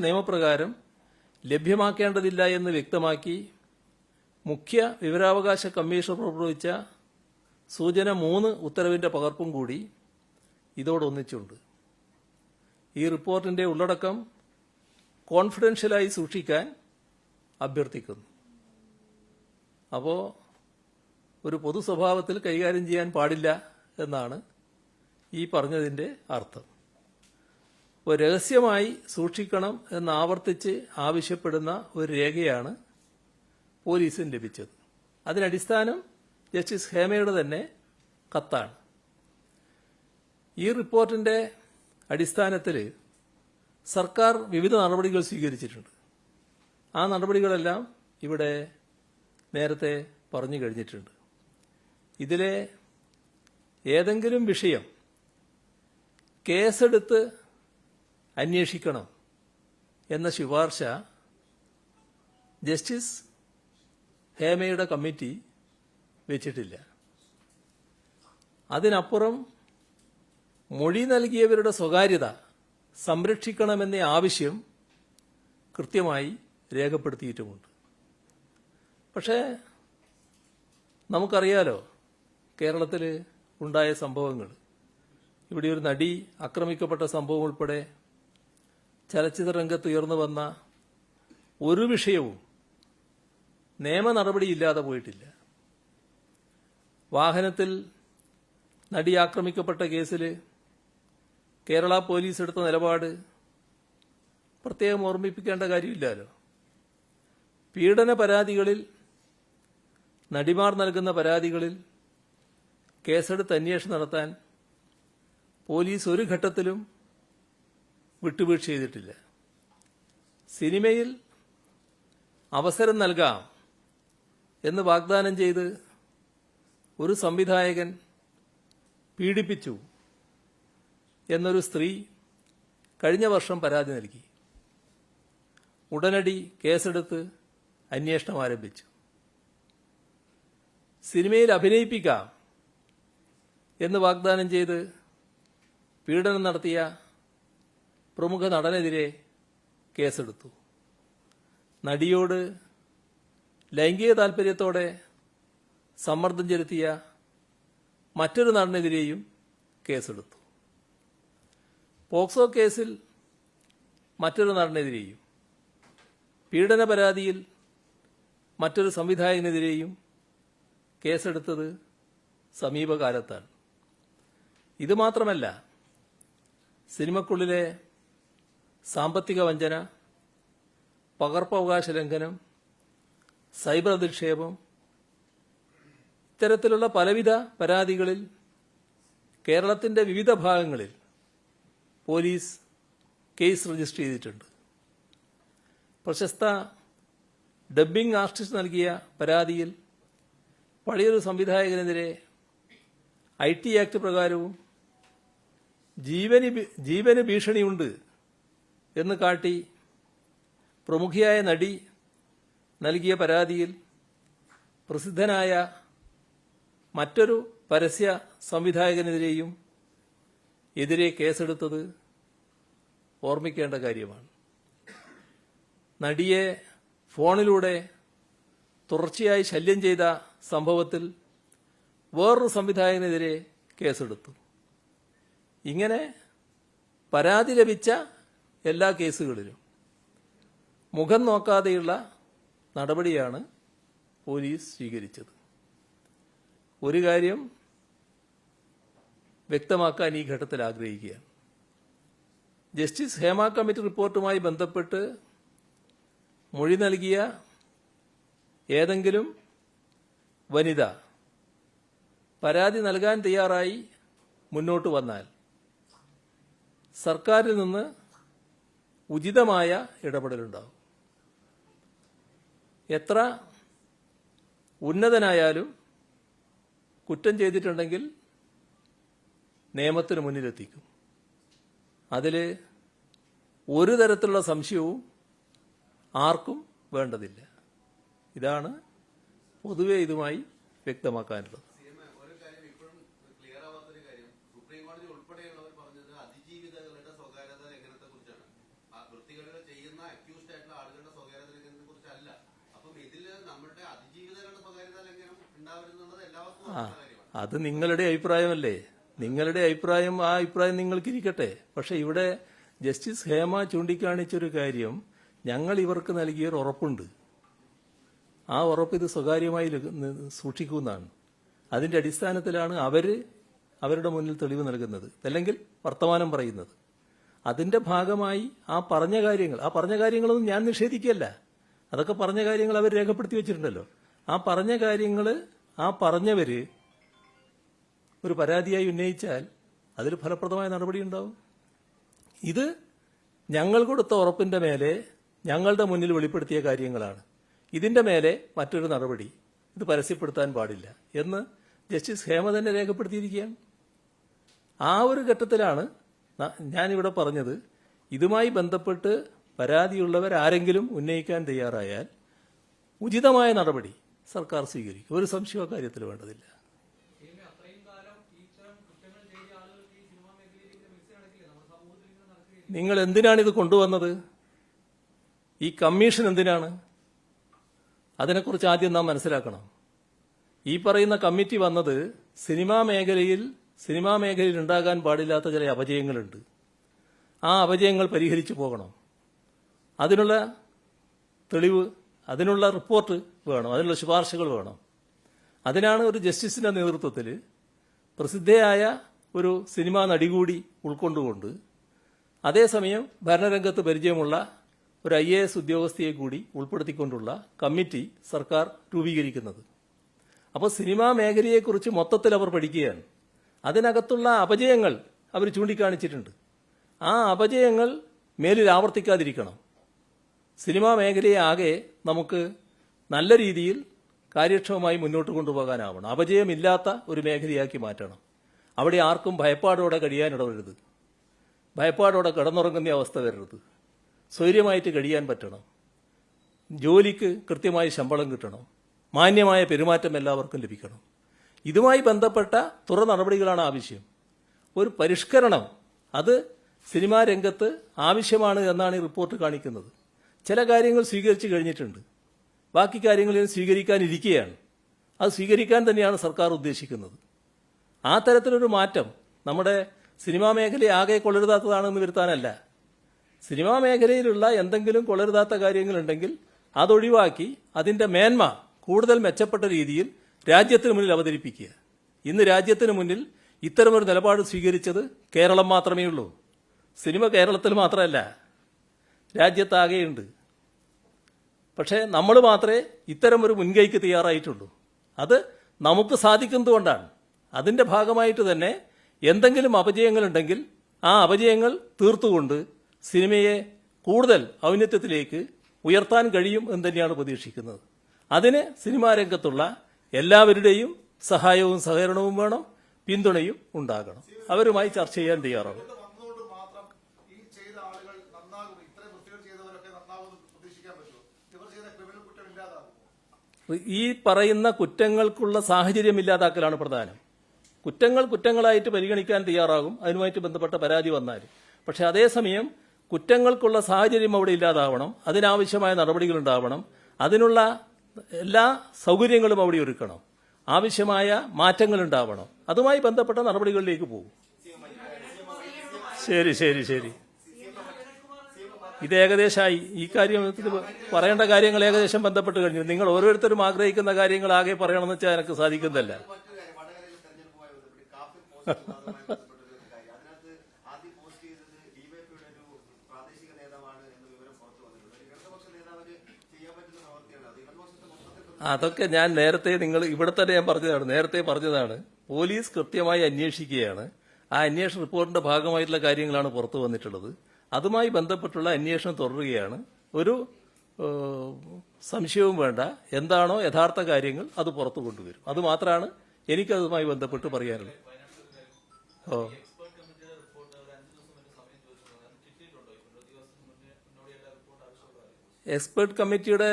Speaker 1: നിയമപ്രകാരം ലഭ്യമാക്കേണ്ടതില്ല എന്ന് വ്യക്തമാക്കി മുഖ്യ വിവരാവകാശ കമ്മീഷണർ പുറപ്പെടുവിച്ച സൂചന 3 ഉത്തരവിന്റെ പകർപ്പും കൂടി ഇതോടൊന്നിച്ചുണ്ട്. ഈ റിപ്പോർട്ടിന്റെ ഉള്ളടക്കം കോൺഫിഡൻഷ്യലായി സൂക്ഷിക്കാൻ അഭ്യർത്ഥിക്കുന്നു. അപ്പോൾ ഒരു പൊതു സ്വഭാവത്തിൽ കൈകാര്യം ചെയ്യാൻ പാടില്ല എന്നാണ് ഈ പറഞ്ഞതിന്റെ അർത്ഥം. അപ്പോൾ രഹസ്യമായി സൂക്ഷിക്കണം എന്ന് ആവർത്തിച്ച് ആവശ്യപ്പെടുന്ന ഒരു രേഖയാണ് പോലീസിന് ലഭിച്ചത്. അതിനടിസ്ഥാനം ജസ്റ്റിസ് ഹേമയുടെ തന്നെ കത്താണ്. ഈ റിപ്പോർട്ടിന്റെ അടിസ്ഥാനത്തിൽ സർക്കാർ വിവിധ നടപടികൾ സ്വീകരിച്ചിട്ടുണ്ട്. ആ നടപടികളെല്ലാം ഇവിടെ നേരത്തെ പറഞ്ഞു കഴിഞ്ഞിട്ടുണ്ട്. ഇതിലെ ഏതെങ്കിലും വിഷയം കേസെടുത്ത് അന്വേഷിക്കണം എന്ന ശുപാർശ ജസ്റ്റിസ് ഹേമയുടെ കമ്മിറ്റി വെച്ചിട്ടില്ല. അതിനപ്പുറം മൊഴി നൽകിയവരുടെ സ്വകാര്യത സംരക്ഷിക്കണമെന്ന ആവശ്യം കൃത്യമായി രേഖപ്പെടുത്തിയിട്ടുമുണ്ട്. പക്ഷേ നമുക്കറിയാലോ കേരളത്തിൽ ഉണ്ടായ സംഭവങ്ങൾ. ഇവിടെ ഒരു നടി ആക്രമിക്കപ്പെട്ട സംഭവം ഉൾപ്പെടെ ചലച്ചിത്ര രംഗത്ത് ഉയർന്നു വന്ന ഒരു വിഷയവും നിയമ നടപടിയില്ലാതെ പോയിട്ടില്ല. വാഹനത്തിൽ നടി ആക്രമിക്കപ്പെട്ട കേസിൽ കേരള പോലീസ് എടുത്ത നിലപാട് പ്രത്യേകം ഓർമ്മിപ്പിക്കേണ്ട കാര്യമില്ലല്ലോ. പീഡന പരാതികളിൽ, നടിമാർ നൽകുന്ന പരാതികളിൽ കേസെടുത്ത് അന്വേഷണം നടത്താൻ പോലീസ് ഒരു ഘട്ടത്തിലും വിട്ടുവീഴ്ച ചെയ്തിട്ടില്ല. സിനിമയിൽ അവസരം നൽകാം എന്ന് വാഗ്ദാനം ചെയ്ത് ഒരു സംവിധായകൻ പീഡിപ്പിച്ചു എന്നൊരു സ്ത്രീ കഴിഞ്ഞ വർഷം പരാതി നൽകി. ഉടനടി കേസെടുത്ത് അന്വേഷണം ആരംഭിച്ചു. സിനിമയിൽ അഭിനയിപ്പിക്കാം എന്ന് വാഗ്ദാനം ചെയ്ത് പീഡനം നടത്തിയ പ്രമുഖ നടനെതിരെ കേസെടുത്തു. നടിയോട് ലൈംഗിക താൽപര്യത്തോടെ സമ്മർദ്ദം ചെലുത്തിയ മറ്റൊരു നടനെതിരെയും കേസെടുത്തു. പോക്സോ കേസിൽ മറ്റൊരു നടനെതിരെയും, പീഡന പരാതിയിൽ മറ്റൊരു സംവിധായകനെതിരെയും കേസെടുത്തത് സമീപകാലത്താണ്. ഇത് മാത്രമല്ല, സിനിമക്കുള്ളിലെ സാമ്പത്തിക വഞ്ചന, പകർപ്പവകാശ ലംഘനം, സൈബർ അധിക്ഷേപം, ഇത്തരത്തിലുള്ള പലവിധ പരാതികളിൽ കേരളത്തിന്റെ വിവിധ ഭാഗങ്ങളിൽ പോലീസ് കേസ് രജിസ്റ്റർ ചെയ്തിട്ടുണ്ട്. പ്രശസ്ത ഡബ്ബിംഗ് ആർട്ടിസ്റ്റ് നൽകിയ പരാതിയിൽ പഴയൊരു സംവിധായകനെതിരെ IT ആക്ട് പ്രകാരവും ജീവന് ഭീഷണിയുണ്ട് എന്ന് കാട്ടി പ്രമുഖയായ നടി നൽകിയ പരാതിയിൽ പ്രസിദ്ധനായ മറ്റൊരു പരസ്യ സംവിധായകനെതിരെയും എതിരെ കേസെടുത്തത് ഓർമ്മിക്കേണ്ട കാര്യമാണ്. നടിയെ ഫോണിലൂടെ തുടർച്ചയായി ശല്യം ചെയ്ത സംഭവത്തിൽ വേറൊരു സംവിധായകനെതിരെ കേസെടുത്തു. ഇങ്ങനെ പരാതി ലഭിച്ച എല്ലാ കേസുകളിലും മുഖം നോക്കാതെയുള്ള നടപടിയാണ് പോലീസ് സ്വീകരിച്ചത്. ഒരു കാര്യം വ്യക്തമാക്കാൻ ഈ ഘട്ടത്തിൽ ആഗ്രഹിക്കുകയാണ്. ജസ്റ്റിസ് ഹേമ കമ്മിറ്റി റിപ്പോർട്ടുമായി ബന്ധപ്പെട്ട് മൊഴി നൽകിയ ഏതെങ്കിലും വനിത പരാതി നൽകാൻ തയ്യാറായി മുന്നോട്ട് വന്നാൽ സർക്കാരിൽ നിന്ന് ഉചിതമായ ഇടപെടലുണ്ടാകും. എത്ര ഉന്നതനായാലും കുറ്റം ചെയ്തിട്ടുണ്ടെങ്കിൽ നിയമത്തിന് മുന്നിലെത്തിക്കും. അതിൽ ഒരു തരത്തിലുള്ള സംശയവും ആർക്കും വേണ്ടതില്ല. ഇതാണ് പൊതുവെ ഇതുമായി വ്യക്തമാക്കാനുള്ളത്.
Speaker 2: ഒരു കാര്യം ഇപ്പോഴും ക്ലിയർ ആവാത്തൊരു കാര്യം, സുപ്രീം കോടതി ഉൾപ്പെടെയുള്ളവർ പറഞ്ഞത് അതിജീവിതകളുടെ സ്വകാര്യത ലംഘനത്തെ കുറിച്ചാണ്. വൃത്തികേടുകൾ ചെയ്യുന്ന അക്യൂസ്ഡ് ആയിട്ടുള്ള ആളുകളുടെ സ്വകാര്യത ലംഘനത്തെ കുറിച്ചല്ല. അപ്പം ഇതില് നമ്മുടെ അതിജീവിതകളുടെ സ്വകാര്യത ലംഘനം ഉണ്ടാവരുന്നത് എല്ലാവർക്കും കാര്യമാണ്.
Speaker 1: അത് നിങ്ങളുടെ അഭിപ്രായമല്ലേ? നിങ്ങളുടെ അഭിപ്രായം, ആ അഭിപ്രായം നിങ്ങൾക്കിരിക്കട്ടെ. പക്ഷെ ഇവിടെ ജസ്റ്റിസ് ഹേമ ചൂണ്ടിക്കാണിച്ചൊരു കാര്യം, ഞങ്ങൾ ഇവർക്ക് നൽകിയൊരു ഉറപ്പുണ്ട്. ആ ഉറപ്പ് ഇത് സ്വകാര്യമായി സൂക്ഷിക്കുമെന്നാണ്. അതിന്റെ അടിസ്ഥാനത്തിലാണ് അവരുടെ മുന്നിൽ തെളിവ് നൽകുന്നത്, അല്ലെങ്കിൽ വർത്തമാനം പറയുന്നത്. അതിന്റെ ഭാഗമായി ആ പറഞ്ഞ കാര്യങ്ങളൊന്നും ഞാൻ നിഷേധിക്കുകയല്ല. അതൊക്കെ പറഞ്ഞ കാര്യങ്ങൾ അവർ രേഖപ്പെടുത്തി വെച്ചിട്ടുണ്ടല്ലോ. ആ പറഞ്ഞ കാര്യങ്ങൾ പറഞ്ഞവര് ഒരു പരാതിയായി ഉന്നയിച്ചാൽ അതിൽ ഫലപ്രദമായ നടപടി ഉണ്ടാവും. ഇത് ഞങ്ങൾ കൊടുത്ത ഉറപ്പിന്റെ മേലെ ഞങ്ങളുടെ മുന്നിൽ വെളിപ്പെടുത്തിയ കാര്യങ്ങളാണ്. ഇതിന്റെ മേലെ മറ്റൊരു നടപടി ഇത് പരസ്യപ്പെടുത്താൻ പാടില്ല എന്ന് ജസ്റ്റിസ് ഹേമ തന്നെ രേഖപ്പെടുത്തിയിരിക്കുകയാണ്. ആ ഒരു ഘട്ടത്തിലാണ് ഞാനിവിടെ പറഞ്ഞത്, ഇതുമായി ബന്ധപ്പെട്ട് പരാതിയുള്ളവരാരെങ്കിലും ഉന്നയിക്കാൻ തയ്യാറായാൽ ഉചിതമായ നടപടി സർക്കാർ സ്വീകരിക്കും. ഒരു സംശയവും കാര്യത്തിൽ വേണ്ടതില്ല.
Speaker 4: അത്രയും കാലം ഇത്തരം കുറ്റങ്ങൾ ചെയ്ത ആളുകൾക്ക് ഈ സിനിമാ മേഖലയിൽ
Speaker 1: നിങ്ങൾ എന്തിനാണ് ഇത് കൊണ്ടുവന്നത്? ഈ കമ്മീഷൻ എന്തിനാണ്? അതിനെക്കുറിച്ച് ആദ്യം നാം മനസ്സിലാക്കണം. ഈ പറയുന്ന കമ്മിറ്റി വന്നത് സിനിമാ മേഖലയിൽ ഉണ്ടാകാൻ പാടില്ലാത്ത ചില അപജയങ്ങളുണ്ട്. ആ അപജയങ്ങൾ പരിഹരിച്ചു പോകണം. അതിനുള്ള തെളിവ്, അതിനുള്ള റിപ്പോർട്ട് വേണം, അതിനുള്ള ശുപാർശകൾ വേണം. അതിനാണ് ഒരു ജസ്റ്റിസിന്റെ നേതൃത്വത്തിൽ പ്രസിദ്ധയായ ഒരു സിനിമാ നടി കൂടി ഉൾക്കൊണ്ടുകൊണ്ട് അതേസമയം ഭരണരംഗത്ത് പരിചയമുള്ള ഒരു IAS ഉദ്യോഗസ്ഥയെ കൂടി ഉൾപ്പെടുത്തിക്കൊണ്ടുള്ള കമ്മിറ്റി സർക്കാർ രൂപീകരിക്കുന്നത്. അപ്പോൾ സിനിമാ മേഖലയെക്കുറിച്ച് മൊത്തത്തിൽ അവർ പഠിക്കുകയാണ്. അതിനകത്തുള്ള അപജയങ്ങൾ അവർ ചൂണ്ടിക്കാണിച്ചിട്ടുണ്ട്. ആ അപജയങ്ങൾ മേലിൽ ആവർത്തിക്കാതിരിക്കണം. സിനിമാ മേഖലയെ ആകെ നമുക്ക് നല്ല രീതിയിൽ കാര്യക്ഷമമായി മുന്നോട്ട് കൊണ്ടുപോകാനാവണം. അപജയമില്ലാത്ത ഒരു മേഖലയാക്കി മാറ്റണം. അവിടെ ആർക്കും ഭയപ്പാടോടെ കഴിയാനിടവരുത്. ഭയപ്പാടോടെ കിടന്നുറങ്ങുന്ന അവസ്ഥ വരരുത്. സ്വൈര്യമായിട്ട് കഴിയാൻ പറ്റണം. ജോലിക്ക് കൃത്യമായി ശമ്പളം കിട്ടണം. മാന്യമായ പെരുമാറ്റം എല്ലാവർക്കും ലഭിക്കണം. ഇതുമായി ബന്ധപ്പെട്ട തുറ നടപടികളാണ് ആവശ്യം. ഒരു പരിഷ്കരണം അത് സിനിമാ രംഗത്ത് ആവശ്യമാണ് എന്നാണ് ഈ റിപ്പോർട്ട് കാണിക്കുന്നത്. ചില കാര്യങ്ങൾ സ്വീകരിച്ചു കഴിഞ്ഞിട്ടുണ്ട്, ബാക്കി കാര്യങ്ങളിൽ സ്വീകരിക്കാനിരിക്കുകയാണ്. അത് സ്വീകരിക്കാൻ തന്നെയാണ് സർക്കാർ ഉദ്ദേശിക്കുന്നത്. ആ തരത്തിലൊരു മാറ്റം നമ്മുടെ സിനിമാ മേഖലയെ ആകെ കൊള്ളരുതാത്തതാണെന്ന് വരുത്താനല്ല. സിനിമാ മേഖലയിലുള്ള എന്തെങ്കിലും കൊള്ളരുതാത്ത കാര്യങ്ങളുണ്ടെങ്കിൽ അതൊഴിവാക്കി അതിന്റെ മേന്മ കൂടുതൽ മെച്ചപ്പെട്ട രീതിയിൽ രാജ്യത്തിന് മുന്നിൽ അവതരിപ്പിക്കുക. ഇന്ന് രാജ്യത്തിന് മുന്നിൽ ഇത്തരമൊരു നിലപാട് സ്വീകരിച്ചത് കേരളം മാത്രമേ ഉള്ളൂ. സിനിമ കേരളത്തിൽ മാത്രമല്ല, രാജ്യത്താകെയുണ്ട്. പക്ഷേ നമ്മൾ മാത്രമേ ഇത്തരമൊരു മുൻകൈക്ക് തയ്യാറായിട്ടുള്ളൂ. അത് നമുക്ക് സാധിക്കുന്നതുകൊണ്ടാണ്. അതിന്റെ ഭാഗമായിട്ട് തന്നെ എന്തെങ്കിലും അപജയങ്ങളുണ്ടെങ്കിൽ ആ അപജയങ്ങൾ തീർത്തുകൊണ്ട് സിനിമയെ കൂടുതൽ ഔന്നത്യത്തിലേക്ക് ഉയർത്താൻ കഴിയും എന്ന് തന്നെയാണ് പ്രതീക്ഷിക്കുന്നത്. അതിന് സിനിമാ രംഗത്തുള്ള എല്ലാവരുടെയും സഹായവും സഹകരണവും വേണം, പിന്തുണയും ഉണ്ടാകണം. അവരുമായി ചർച്ച ചെയ്യാൻ തയ്യാറാണ്.
Speaker 3: വന്നതുകൊണ്ട് മാത്രം ഈ ചെയ്ത ആളുകൾ നന്നാകും, ഇത്രയും വൃത്തികൾ ചെയ്തവരൊക്കെ നന്നാകുമെന്ന് പ്രതീക്ഷിക്കാൻ പറ്റുമോ? ഇവർ ചെയ്ത ക്രിമിനൽ കുറ്റം ഇല്ലാതാകുമോ?
Speaker 1: ഈ പറയുന്ന കുറ്റങ്ങൾക്കുള്ള സാഹചര്യം ഇല്ലാതാക്കലാണ് പ്രധാനം. കുറ്റങ്ങൾ കുറ്റങ്ങളായിട്ട് പരിഗണിക്കാൻ തയ്യാറാകും അതിനുമായിട്ട് ബന്ധപ്പെട്ട പരാതി വന്നാൽ. പക്ഷെ അതേസമയം കുറ്റങ്ങൾക്കുള്ള സാഹചര്യം അവിടെ ഇല്ലാതാവണം, അതിനാവശ്യമായ നടപടികൾ ഉണ്ടാവണം, അതിനുള്ള എല്ലാ സൗകര്യങ്ങളും അവിടെ ഒരുക്കണം, ആവശ്യമായ മാറ്റങ്ങൾ ഉണ്ടാവണം. അതുമായി ബന്ധപ്പെട്ട നടപടികളിലേക്ക് പോകും. ശരി ശരി ശരി ഇത് ഏകദേശമായി. ഈ കാര്യം പറയേണ്ട കാര്യങ്ങൾ ഏകദേശം ബന്ധപ്പെട്ട് കഴിഞ്ഞു. നിങ്ങൾ ഓരോരുത്തരും ആഗ്രഹിക്കുന്ന കാര്യങ്ങൾ ആകെ പറയണമെന്ന് വെച്ചാൽ എനിക്ക് സാധിക്കുന്നതല്ല. അതൊക്കെ ഞാൻ നേരത്തെ ഇവിടെ തന്നെ നേരത്തെ പറഞ്ഞതാണ്. പോലീസ് കൃത്യമായി അന്വേഷിക്കുകയാണ്. ആ അന്വേഷണ റിപ്പോർട്ടിന്റെ ഭാഗമായിട്ടുള്ള കാര്യങ്ങളാണ് പുറത്തു വന്നിട്ടുള്ളത്. അതുമായി ബന്ധപ്പെട്ടുള്ള അന്വേഷണം തുടരുകയാണ്. ഒരു സംശയവും വേണ്ട. എന്താണോ യഥാർത്ഥ കാര്യങ്ങൾ അത് പുറത്തു കൊണ്ടുവരും. അത് മാത്രമാണ് എനിക്കതുമായി ബന്ധപ്പെട്ട് പറയാനുള്ളത്. എക്സ്പെർട്ട് കമ്മിറ്റിയുടെ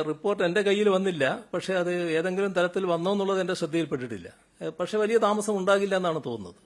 Speaker 1: റിപ്പോർട്ട് എന്റെ കയ്യിൽ വന്നില്ല. പക്ഷെ അത് ഏതെങ്കിലും തരത്തിൽ വന്നോ എന്നുള്ളത് എന്റെ ശ്രദ്ധയിൽപ്പെട്ടിട്ടില്ല. പക്ഷെ വലിയ താമസം ഉണ്ടാകില്ല എന്നാണ് തോന്നുന്നത്.